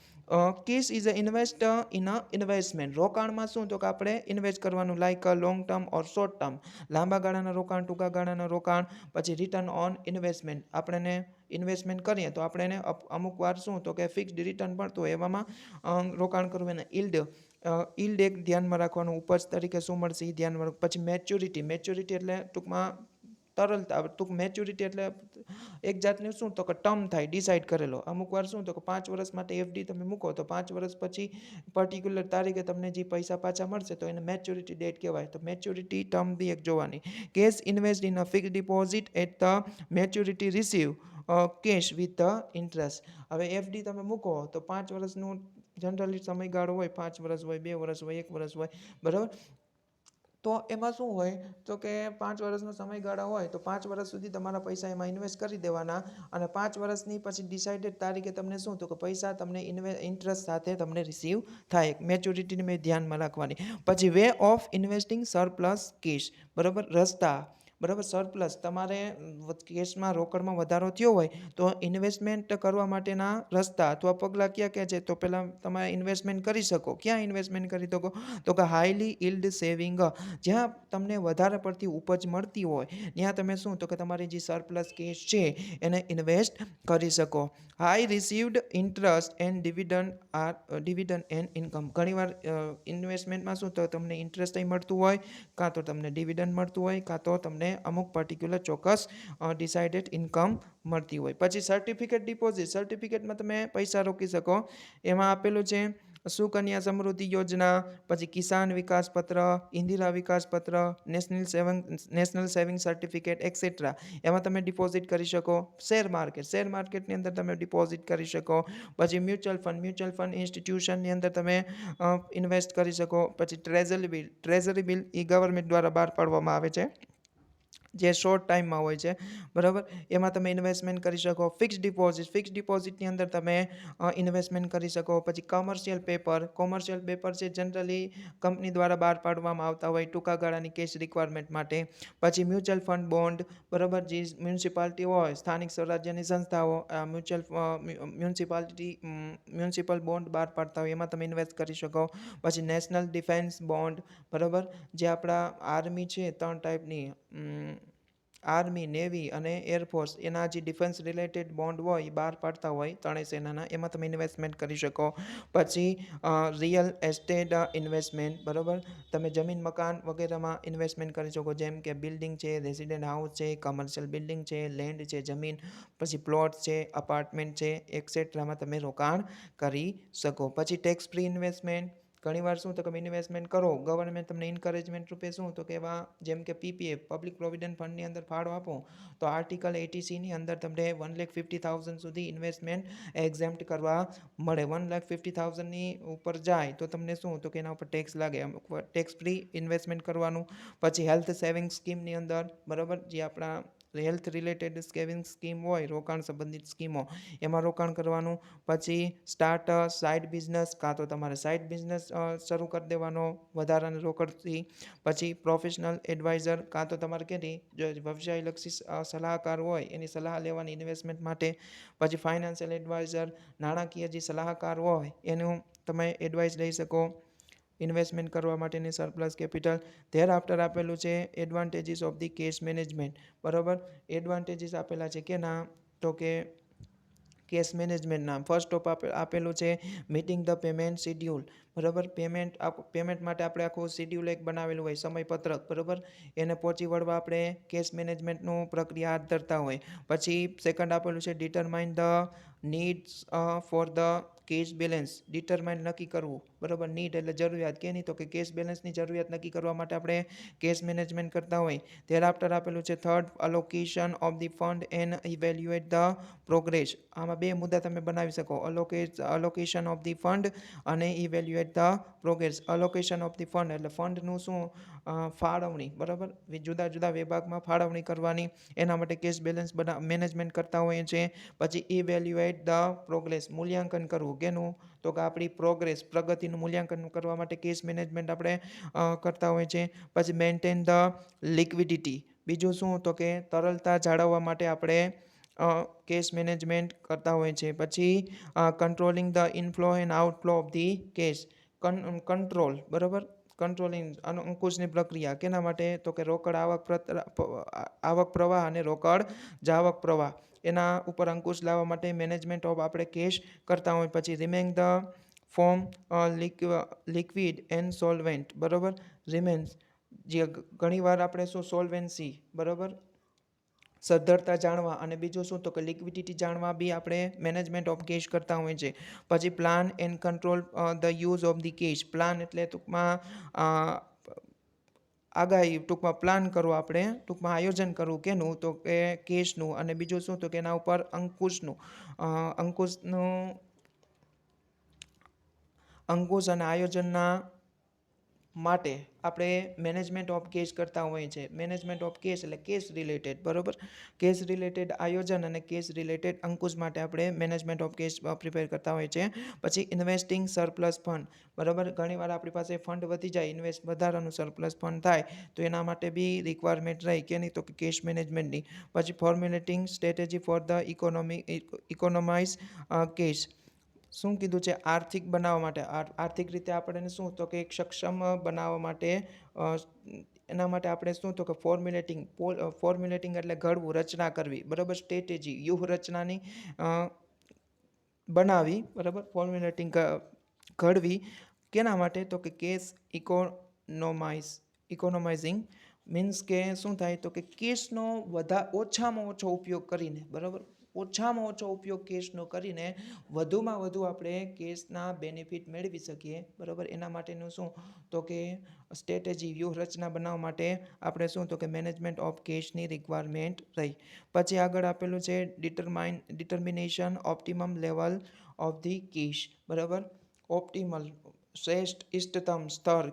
A: Case is a invest in a investment. રોકાણમાં શું તો કે આપણે ઇન્વેસ્ટ કરવાનું, like long term or short term, લાંબા ગાળાના રોકાણ, ટૂંકા ગાળાના રોકાણ. પછી રિટર્ન ઓન ઇન્વેસ્ટમેન્ટ. આપણે ઇન્વેસ્ટમેન્ટ કરીએ તો આપણે એને અમુક વાર શું તો કે ફિક્સ્ડ રિટર્ન મળતું હોય એવામાં રોકાણ કરવું. એને ઈલ્ડ એક ધ્યાનમાં રાખવાનું, ઉપજ તરીકે શું મળશે એ ધ્યાનમાં રાખવું. પછી મેચ્યોરિટી. મેચ્યોરિટી એટલે ટૂંકમાં તરલતા. ટૂંક મેચ્યોરિટી એટલે એક જાતનું શું તો કે ટર્મ થાય ડિસાઇડ કરેલો. અમુક વાર શું તો કે 5 વર્ષ માટે એફડી તમે મૂકો તો 5 વર્ષ પછી પર્ટિક્યુલર તારીખે તમને જે પૈસા પાછા મળશે તો એને મેચ્યોરિટી ડેટ કહેવાય. તો મેચ્યોરિટી ટર્મ બી એક જોવાની. Cash invest in a fixed deposit at the maturity receive cash with the interest. હવે એફડી તમે મૂકો તો 5 વર્ષનું જનરલી સમયગાળો હોય, 5 વર્ષ હોય, 2 વર્ષ હોય, 1 વર્ષ હોય, બરાબર. તો એમાં શું હોય તો કે 5 વર્ષનો સમયગાળો હોય તો 5 વર્ષ સુધી તમારા પૈસા એમાં ઇન્વેસ્ટ કરી દેવાના અને 5 વર્ષની પછી ડિસાઇડેડ તારીખે તમને શું તો કે પૈસા તમને ઇન્ટરેસ્ટ સાથે તમને રિસીવ થાય. મેચ્યોરિટીને મેં ધ્યાનમાં રાખવાની. પછી way of investing surplus cash, બરાબર. રસ્તા, બરાબર. સરપ્લસ તમારે કેશમાં રોકડમાં વધારો થયો હોય તો ઇન્વેસ્ટમેન્ટ કરવા માટેના રસ્તા અથવા પગલાં ક્યાં ક્યાં છે તો પહેલાં તમે ઇન્વેસ્ટમેન્ટ કરી શકો. ક્યાં ઇન્વેસ્ટમેન્ટ કરી શકો તો કે હાઈલી યીલ્ડ સેવિંગ, જ્યાં તમને વધારે પડતી ઉપજ મળતી હોય ત્યાં તમે શું તો કે તમારી જે સરપ્લસ કેશ છે એને ઇન્વેસ્ટ કરી શકો. High received interest and dividend and income. ઘણીવાર ઇન્વેસ્ટમેન્ટમાં શું તો તમને ઇન્ટરેસ્ટ મળતું હોય, કાં તો તમને ડિવિડન્ડ મળતું હોય, કાં તો તમને અમુક પર્ટિક્યુલર ચોક્કસ ડિસાઇડેડ ઇન્કમ મળતી હોય. પછી સર્ટિફિકેટ ડિપોઝિટ. સર્ટિફિકેટમાં તમે પૈસા રોકી શકો. એમાં આપેલું છે સુકન્યા સમૃદ્ધિ યોજના, પછી કિસાન વિકાસ પત્ર, ઇન્દિરા વિકાસ પત્ર, નેશનલ સેવિંગ સર્ટિફિકેટ એક્સેટ્રા. એમાં તમે ડિપોઝિટ કરી શકો. શેર માર્કેટની અંદર તમે ડિપોઝિટ કરી શકો. પછી મ્યુચ્યુઅલ ફંડ ઇન્સ્ટિટ્યુશનની અંદર તમે ઇન્વેસ્ટ કરી શકો. પછી ટ્રેઝરી બિલ એ ગવર્મેન્ટ દ્વારા બહાર પાડવામાં આવે છે જે શોર્ટ ટાઈમમાં હોય છે, બરાબર. એમાં તમે ઇન્વેસ્ટમેન્ટ કરી શકો. ફિક્સ ડિપોઝિટની અંદર તમે ઇન્વેસ્ટમેન્ટ કરી શકો. પછી કોમર્શિયલ પેપર છે જનરલી કંપની દ્વારા બહાર પાડવામાં આવતા હોય ટૂંકા ગાળાની કેશ રિક્વાયરમેન્ટ માટે. પછી મ્યુચ્યુઅલ ફંડ બોન્ડ, બરાબર. જે મ્યુનિસિપાલિટી હોય, સ્થાનિક સ્વરાજ્યની સંસ્થાઓ મ્યુનિસિપલ બોન્ડ બહાર પાડતા હોય એમાં તમે ઇન્વેસ્ટ કરી શકો. પછી નેશનલ ડિફેન્સ બોન્ડ, બરાબર. જે આપણા આર્મી છે 3 ટાઈપની, આર્મી, નેવી અને એરફોર્સ, એના જે ડિફેન્સ રિલેટેડ બોન્ડ હોય એ બહાર પાડતા હોય ત્રણેય સેનાના, એમાં તમે ઇન્વેસ્ટમેન્ટ કરી શકો. પછી રિયલ એસ્ટેટ ઇન્વેસ્ટમેન્ટ, બરાબર. તમે જમીન મકાન વગેરેમાં ઇન્વેસ્ટમેન્ટ કરી શકો. જેમ કે બિલ્ડિંગ છે, રેસિડેન્ટ હાઉસ છે, કમર્શિયલ બિલ્ડિંગ છે, લેન્ડ છે, જમીન, પછી પ્લોટ છે, અપાર્ટમેન્ટ છે, એક્સેટ્રામાં તમે રોકાણ કરી શકો. પછી ટેક્સ ફ્રી ઇન્વેસ્ટમેન્ટ. ઘણીવાર શું તો તમે ઇન્વેસ્ટમેન્ટ કરો, ગવર્મેન્ટ તમને એન્કરેજમેન્ટ રૂપે શું તો કે એવા જેમ કે પીપીએફ પબ્લિક પ્રોવિડન્ટ ફંડની અંદર ફાળો આપો તો આર્ટિકલ 80C અંદર તમને 1,50,000 સુધી ઇન્વેસ્ટમેન્ટ એક્ઝેમ્પ્ટ કરવા મળે. 1,50,000ની ઉપર જાય તો તમને શું તો કે એના ઉપર ટેક્સ લાગે. ટેક્સ ફ્રી ઇન્વેસ્ટમેન્ટ કરવાનું. પછી હેલ્થ સેવિંગ સ્કીમની અંદર, બરાબર. જે આપણા હેલ્થ રિલેટેડ સેવિંગ સ્કીમ હોય, રોકાણ સંબંધિત સ્કીમો, એમાં રોકાણ કરવાનું. પછી સ્ટાર્ટ સાઇડ બિઝનેસ, કાં તો તમારે સાઇડ બિઝનેસ શરૂ કરી દેવાનો વધારાના રોકડથી. પછી પ્રોફેશનલ એડવાઇઝર, કાં તો તમારે કેની જો વ્યવસાયલક્ષી સલાહકાર હોય એની સલાહ લેવાની ઇન્વેસ્ટમેન્ટ માટે. પછી ફાઇનાન્શિયલ એડવાઇઝર, નાણાકીય જે સલાહકાર હોય એનું તમે એડવાઇસ લઈ શકો ઇન્વેસ્ટમેન્ટ કરવા માટેની સરપ્લસ કેપિટલ. ધેર આફ્ટર આપેલું છે advantages of the cash management, બરાબર. એડવાન્ટેજીસ આપેલા છે કે ના તો કે કેશ મેનેજમેન્ટના ફર્સ્ટ ઓફ આપેલું છે મીટિંગ ધ પેમેન્ટ શિડ્યુલ, બરાબર. પેમેન્ટ માટે આપણે આખું શિડ્યુલ એક બનાવેલું હોય, સમયપત્રક, બરાબર. એને પહોંચી વળવા આપણે કેશ મેનેજમેન્ટનું પ્રક્રિયા હાથ ધરતા હોય. પછી સેકન્ડ આપેલું છે determine the needs for the cash balance. Determine નક્કી કરવું, બરાબર. નીડ એટલે જરૂરિયાત, કે નહીં તો કે કેશ બેલેન્સની જરૂરિયાત નક્કી કરવા માટે આપણે કેશ મેનેજમેન્ટ કરતા હોય. ધેર આફ્ટર આપેલું છે third allocation of the fund and evaluate the progress. આમાં 2 મુદ્દા તમે બનાવી શકો, અલોકેશન ઓફ ધી ફંડ અને evaluate the progress. Allocation of the fund એટલે ફંડનું શું ફાળવણી, બરાબર. જુદા જુદા વિભાગમાં ફાળવણી કરવાની, એના માટે કેશ બેલેન્સ મેનેજમેન્ટ કરતા હોઈએ છીએ. પછી ઇવેલ્યુએટ ધ પ્રોગ્રેસ, મૂલ્યાંકન કરવું, કેનું તો કે આપણી પ્રોગ્રેસ, પ્રગતિનું મૂલ્યાંકન કરવા માટે કેશ મેનેજમેન્ટ આપણે કરતા હોઈએ છીએ. પછી મેન્ટેન ધ લિક્વિડિટી, બીજું શું તો કે તરલતા જાળવવા માટે આપણે કેશ મેનેજમેન્ટ કરતા હોય છે. પછી controlling the inflow and outflow of the cash, control, બરાબર. કંટ્રોલિંગ અંકુશની પ્રક્રિયા કેના માટે તો કે રોકડ આવક પ્રવાહ અને રોકડ જાવક પ્રવાહ, એના ઉપર અંકુશ લાવવા માટે મેનેજમેન્ટ ઓફ આપણે કેશ કરતા હોય. પછી remain the form liquid and solvent, બરાબર. રિમેન્સ જે ઘણીવાર આપણે શું સોલ્વેન્સી, બરાબર. સદ્ધરતા જાણવા અને બીજું શું તો કે લિક્વિડિટી જાણવા બી આપણે મેનેજમેન્ટ ઓફ કેશ કરતા હોય છે. પછી plan and control the use of the cash. Plan એટલે ટૂંકમાં આગાહી, ટૂંકમાં પ્લાન કરવો, આપણે ટૂંકમાં આયોજન કરવું કેનું તો કે કેશનું, અને બીજું શું તો કે એના ઉપર અંકુશ અને આયોજનના માટે આપણે મેનેજમેન્ટ ઓફ કેશ કરતા હોઈએ છીએ. મેનેજમેન્ટ ઓફ કેશ એટલે કેશ રિલેટેડ, બરોબર. કેશ રિલેટેડ આયોજન અને કેશ રિલેટેડ અંકુશ માટે આપણે મેનેજમેન્ટ ઓફ કેશ પ્રિપેર કરતા હોઈએ છીએ. પછી ઇન્વેસ્ટિંગ સરપ્લસ ફંડ, બરાબર. ઘણીવાર આપણી પાસે ફંડ વધી જાય, વધારાનું સરપ્લસ ફંડ થાય તો એના માટે બી રિક્વાયરમેન્ટ રહી કે નહીં તો કે કેશ મેનેજમેન્ટની. પછી ફોર્મ્યુલેટિંગ સ્ટ્રેટેજી ફોર ધ ઇકોનોમાઇઝ કેશ. શું કીધું છે? આર્થિક બનાવવા માટે, આર્થિક રીતે આપણને શું તો કે એક સક્ષમ બનાવવા માટે એના માટે આપણે શું તો કે ફોર્મ્યુલેટિંગ એટલે ઘડવું, રચના કરવી, બરાબર. સ્ટ્રેટેજી વ્યૂહરચનાની બનાવી, બરાબર. ફોર્મ્યુલેટિંગ ઘડવી કેના માટે તો કે કેશ ઇકોનોમાઇઝિંગ મીન્સ કે શું થાય તો કે કેશનો ઓછામાં ઓછો ઉપયોગ કરીને, બરાબર. ઓછામાં ઓછો ઉપયોગ કેશનો કરીને વધુમાં વધુ આપણે કેશના બેનિફિટ મેળવી શકીએ, બરાબર. એના માટેનું શું તો કે સ્ટ્રેટેજી વ્યૂહરચના બનાવવા માટે આપણે શું તો કે મેનેજમેન્ટ ઓફ કેશની રિક્વાયરમેન્ટ રહી. પછી આગળ આપેલું છે determination optimum level of the cash, બરાબર. ઓપ્ટિમલ શ્રેષ્ઠ ઇષ્ટતમ સ્તર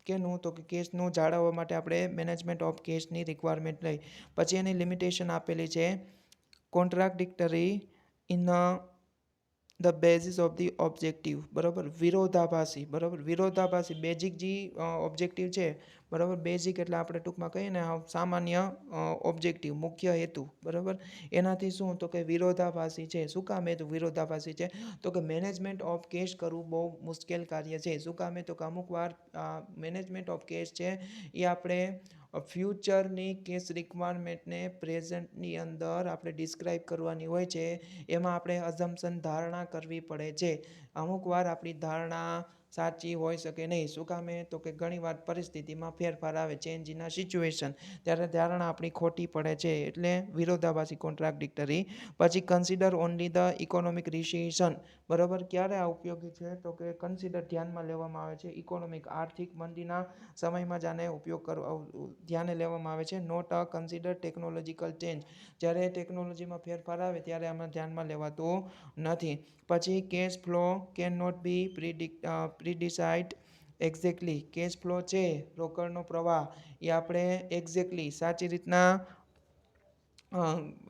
A: કેનું તો કે કેશનું જાળવવા માટે આપણે મેનેજમેન્ટ ઓફ કેશની રિક્વાયરમેન્ટ રહી. પછી એની લિમિટેશન આપેલી છે contradictory in the basis of the objective, બરાબર. વિરોધાભાસી, બરાબર. વિરોધાભાસી બેઝિક જે ઓબ્જેક્ટિવ છે, બરાબર. બેઝિક એટલે આપણે ટૂંકમાં કહીએ ને સામાન્ય ઓબ્જેક્ટિવ, મુખ્ય હેતુ, બરાબર. એનાથી શું તો કે વિરોધાભાસી છે. શું કામ હેતુ વિરોધાભાસી છે તો કે મેનેજમેન્ટ ઓફ કેશ કરવું બહુ મુશ્કેલ કાર્ય છે. શું કામ તો કે અમુક વાર મેનેજમેન્ટ ઓફ કેશ છે એ આપણે ફ્યુચરની કેશ રિક્વાયરમેન્ટને પ્રેઝન્ટની અંદર આપણે ડિસ્ક્રાઇબ કરવાની હોય છે. એમાં આપણે અઝમ્પશન ધારણા કરવી પડે છે. અમુક વાર આપણી ધારણા સાચી હોઈ શકે નહીં. શું કામે તો કે ઘણીવાર પરિસ્થિતિમાં ફેરફાર આવે, ચેન્જ ઇન સિચ્યુએશન, ત્યારે ધારણા આપણી ખોટી પડે છે, એટલે વિરોધાભાસી કોન્ટ્રાડિક્ટરી. પછી consider only the economic recession, બરાબર. ક્યારે આ ઉપયોગી છે તો કે કન્સિડર ધ્યાનમાં લેવામાં આવે છે ઇકોનોમિક આર્થિક મંદીના સમયમાં જ આને ઉપયોગ ધ્યાને લેવામાં આવે છે. Not a consider technological change, જ્યારે ટેકનોલોજીમાં ફેરફાર આવે ત્યારે આમાં ધ્યાનમાં લેવાતું નથી. પછી cash flow can not be predecide exactly. Cash flow છે, રોકડનો પ્રવાહ, એ આપણે એક્ઝેક્ટલી સાચી રીતના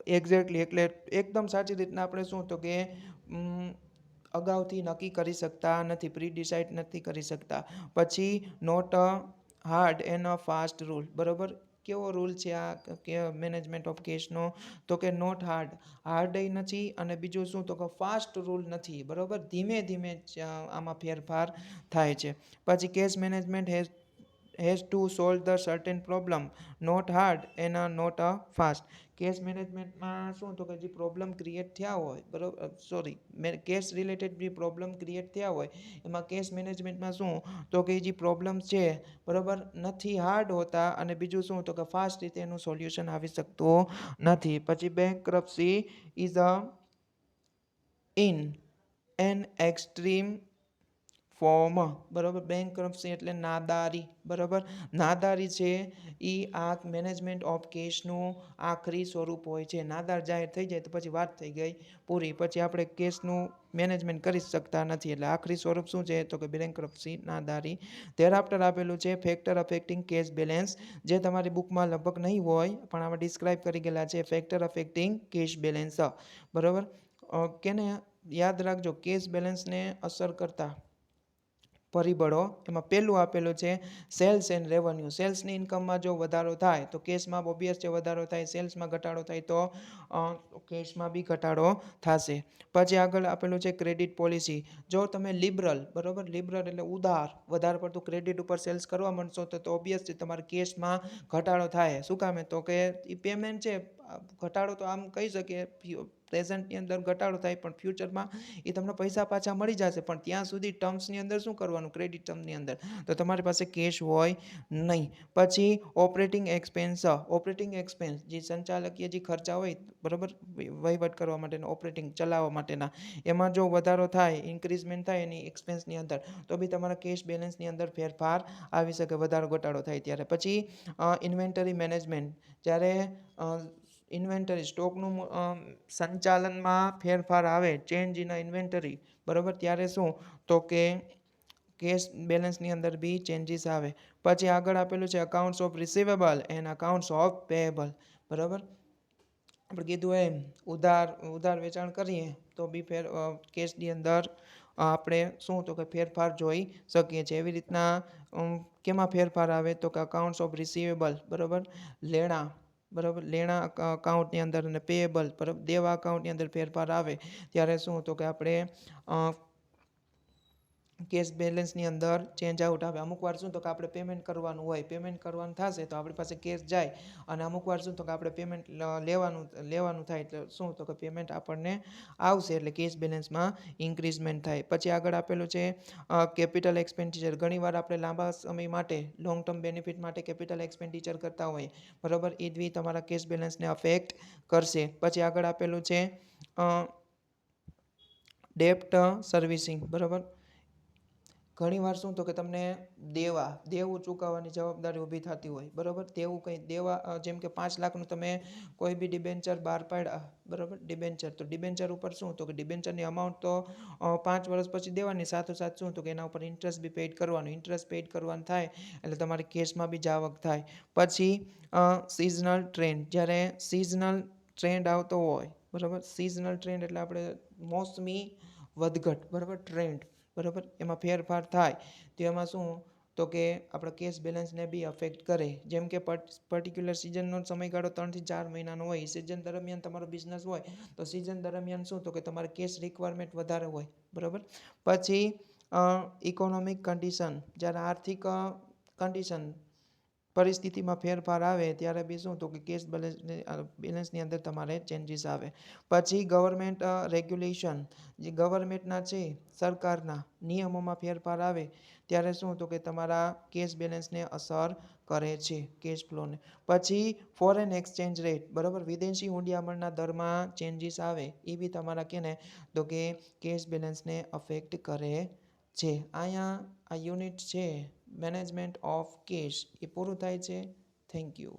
A: એટલે એકદમ સાચી રીતના આપણે શું તો કે અગાઉથી નક્કી કરી શકતા નથી, પ્રીડિસાઇડ નથી કરી શકતા. પછી not a hard and a fast rule, બરાબર. કેવો રૂલ છે આ મેનેજમેન્ટ ઓફ કેશનો તો કે નોટ હાર્ડ નથી, અને બીજું શું તો કે ફાસ્ટ રૂલ નથી, બરાબર. ધીમે ધીમે આમાં ફેરફાર થાય છે. પછી cash management has to solve the certain problem, not hard and not fast. Cash મેનેજમેન્ટમાં શું તો કે જે પ્રોબ્લેમ ક્રિએટ થયા હોય, બરાબર, કેશ રિલેટેડ જે પ્રોબ્લેમ ક્રિએટ થયા હોય એમાં કેશ મેનેજમેન્ટમાં શું તો કે જે પ્રોબ્લેમ છે, બરાબર, નથી હાર્ડ હોતા, અને બીજું શું તો કે ફાસ્ટ રીતે એનું સોલ્યુશન આવી શકતું નથી. પછી bankruptcy is in an extreme form, બરાબર. બેંકરપ્સી એટલે નાદારી, બરાબર. નાદારી છે એ આ મેનેજમેન્ટ ઓફ કેશનું આખરી સ્વરૂપ હોય છે. નાદાર જાહેર થઈ જાય તો પછી વાત થઈ ગઈ પૂરી, પછી આપણે કેશનું મેનેજમેન્ટ કરી શકતા નથી. એટલે આખરી સ્વરૂપ શું છે તો કે બેંકરપ્સી, નાદારી. ધેરઆફ્ટર આપેલું છે ફેક્ટર અફેક્ટિંગ કેશ બેલેન્સ, જે તમારી બુકમાં લગભગ નહીં હોય પણ આમાં ડિસ્ક્રાઇબ કરી ગયેલા છે. ફેક્ટર અફેક્ટિંગ કેશ બેલેન્સ, બરાબર. કેને યાદ રાખજો, કેશ બેલેન્સને અસર કરતા પરિબળો. એમાં પહેલું આપેલું છે સેલ્સ એન્ડ રેવન્યુ. સેલ્સની ઇન્કમમાં જો વધારો થાય તો કેશમાં ઓબ્વિયસ છે વધારો થાય, સેલ્સમાં ઘટાડો થાય તો કેશમાં બી ઘટાડો થશે. પછી આગળ આપેલું છે ક્રેડિટ પોલિસી. જો તમે લિબરલ, બરાબર, લિબરલ એટલે ઉદાર, વધારે પડતું ક્રેડિટ ઉપર સેલ્સ કરવા માંડશો તો ઓબ્વિયસ છે તમારે કેશમાં ઘટાડો થાય. શું કામે તો કે એ પેમેન્ટ છે, ઘટાડો તો આમ કહી શકીએ પ્રેઝન્ટની અંદર ઘટાડો થાય પણ ફ્યુચરમાં એ તમને પૈસા પાછા મળી જશે, પણ ત્યાં સુધી ટર્મ્સની અંદર શું કરવાનું, ક્રેડિટ ટર્મની અંદર તો તમારી પાસે કેશ હોય નહીં. પછી ઓપરેટિંગ એક્સપેન્સ, ઓપરેટિંગ એક્સપેન્સ જે સંચાલકીય જે ખર્ચા હોય બરાબર, વહીવટ કરવા માટેના, ઓપરેટિંગ ચલાવવા માટેના, એમાં જો વધારો થાય, ઇન્ક્રીઝમેન્ટ થાય એની એક્સપેન્સની અંદર, તો બી તમારા કેશ બેલેન્સની અંદર ફેરફાર આવી શકે, વધારો ઘટાડો થાય ત્યારે. પછી ઇન્વેન્ટરી મેનેજમેન્ટ, જ્યારે ઇન્વેન્ટરી સ્ટોકનું સંચાલનમાં ફેરફાર આવે, ચેન્જ ઇન ઇન્વેન્ટરી બરાબર, ત્યારે શું તો કે કેશ બેલેન્સની અંદર બી ચેન્જીસ આવે. પછી આગળ આપેલું છે accounts of receivable and accounts of payable બરાબર. આપણે કીધું એમ ઉધાર વેચાણ કરીએ તો બી કેશની અંદર આપણે શું તો કે ફેરફાર જોઈ શકીએ છીએ. એવી રીતના કેમાં ફેરફાર આવે તો કે અકાઉન્ટ્સ ઓફ રિસીવેબલ બરાબર, લેણા બરાબર, લેણા અકાઉન્ટની અંદર, અને પેએબલ બરાબર, દેવા અકાઉન્ટની અંદર ફેરફાર આવે ત્યારે શું તો કે આપણે કેશ બેલેન્સની અંદર ચેન્જ આઉટ આવે. અમુક વાર શું તો કે આપણે પેમેન્ટ કરવાનું હોય, પેમેન્ટ કરવાનું થશે તો આપણી પાસે કેશ જાય, અને અમુક વાર શું તો કે આપણે પેમેન્ટ લેવાનું થાય એટલે શું તો કે પેમેન્ટ આપણને આવશે, એટલે કેશ બેલેન્સમાં ઇન્ક્રીઝમેન્ટ થાય. પછી આગળ આપેલું છે કેપિટલ એક્સપેન્ડિચર. ઘણીવાર આપણે લાંબા સમય માટે, લોંગ ટર્મ બેનિફિટ માટે કેપિટલ એક્સપેન્ડિચર કરતા હોઈએ બરાબર, એ બી તમારા કેશ બેલેન્સને અફેક્ટ કરશે. પછી આગળ આપેલું છે ડેપ્ટ સર્વિસિંગ બરાબર. ઘણીવાર શું તો કે તમને દેવું ચૂકવવાની જવાબદારી ઊભી થતી હોય બરાબર. દેવા જેમ કે 5 લાખનું તમે કોઈ બી ડિબેન્ચર બહાર પાડ્યા બરાબર, ડિબેન્ચર, તો ડિબેન્ચર ઉપર શું તો કે ડિબેન્ચરની અમાઉન્ટ તો 5 વર્ષ પછી દેવાની, સાથોસાથ શું તો કે એના ઉપર ઇન્ટરેસ્ટ બી પેડ કરવાનું, ઇન્ટરેસ્ટ પેડ કરવાનું થાય એટલે તમારે કેશમાં બી જાવક થાય. પછી સિઝનલ ટ્રેન્ડ, જ્યારે સિઝનલ ટ્રેન્ડ આવતો હોય બરાબર, સિઝનલ ટ્રેન્ડ એટલે આપણે મોસમી વધઘટ બરાબર, ટ્રેન્ડ બરાબર, એમાં ફેરફાર થાય તો એમાં શું તો કે આપણા કેશ બેલેન્સને બી અફેક્ટ કરે. જેમ કે પર્ટિક્યુલર સિઝનનો સમયગાળો 3 થી 4 મહિનાનો હોય, સિઝન દરમિયાન તમારો બિઝનેસ હોય તો સિઝન દરમિયાન શું તો કે તમારે કેશ રિક્વાયરમેન્ટ વધારે હોય બરાબર. પછી ઇકોનોમિક કન્ડિશન, જ્યારે આર્થિક કન્ડિશન પરિસ્થિતિમાં ફેરફાર આવે ત્યારે બી શું તો કે કેશ બેલેન્સની અંદર તમારે ચેન્જીસ આવે. પછી ગવર્મેન્ટ રેગ્યુલેશન, જે ગવર્મેન્ટના છે, સરકારના નિયમોમાં ફેરફાર આવે ત્યારે શું તો કે તમારા કેશ બેલેન્સને અસર કરે છે, કેશ ફ્લોને. પછી ફોરેન એક્સચેન્જ રેટ બરાબર, વિદેશી હુંડિયામણના દરમાં ચેન્જીસ આવે એ બી તમારા કેને તો કે કેશ બેલેન્સને અફેક્ટ કરે છે. અહીંયા આ યુનિટ છે મેનેજમેન્ટ ઓફ કેશ એ પૂરું થાય છે. Thank you.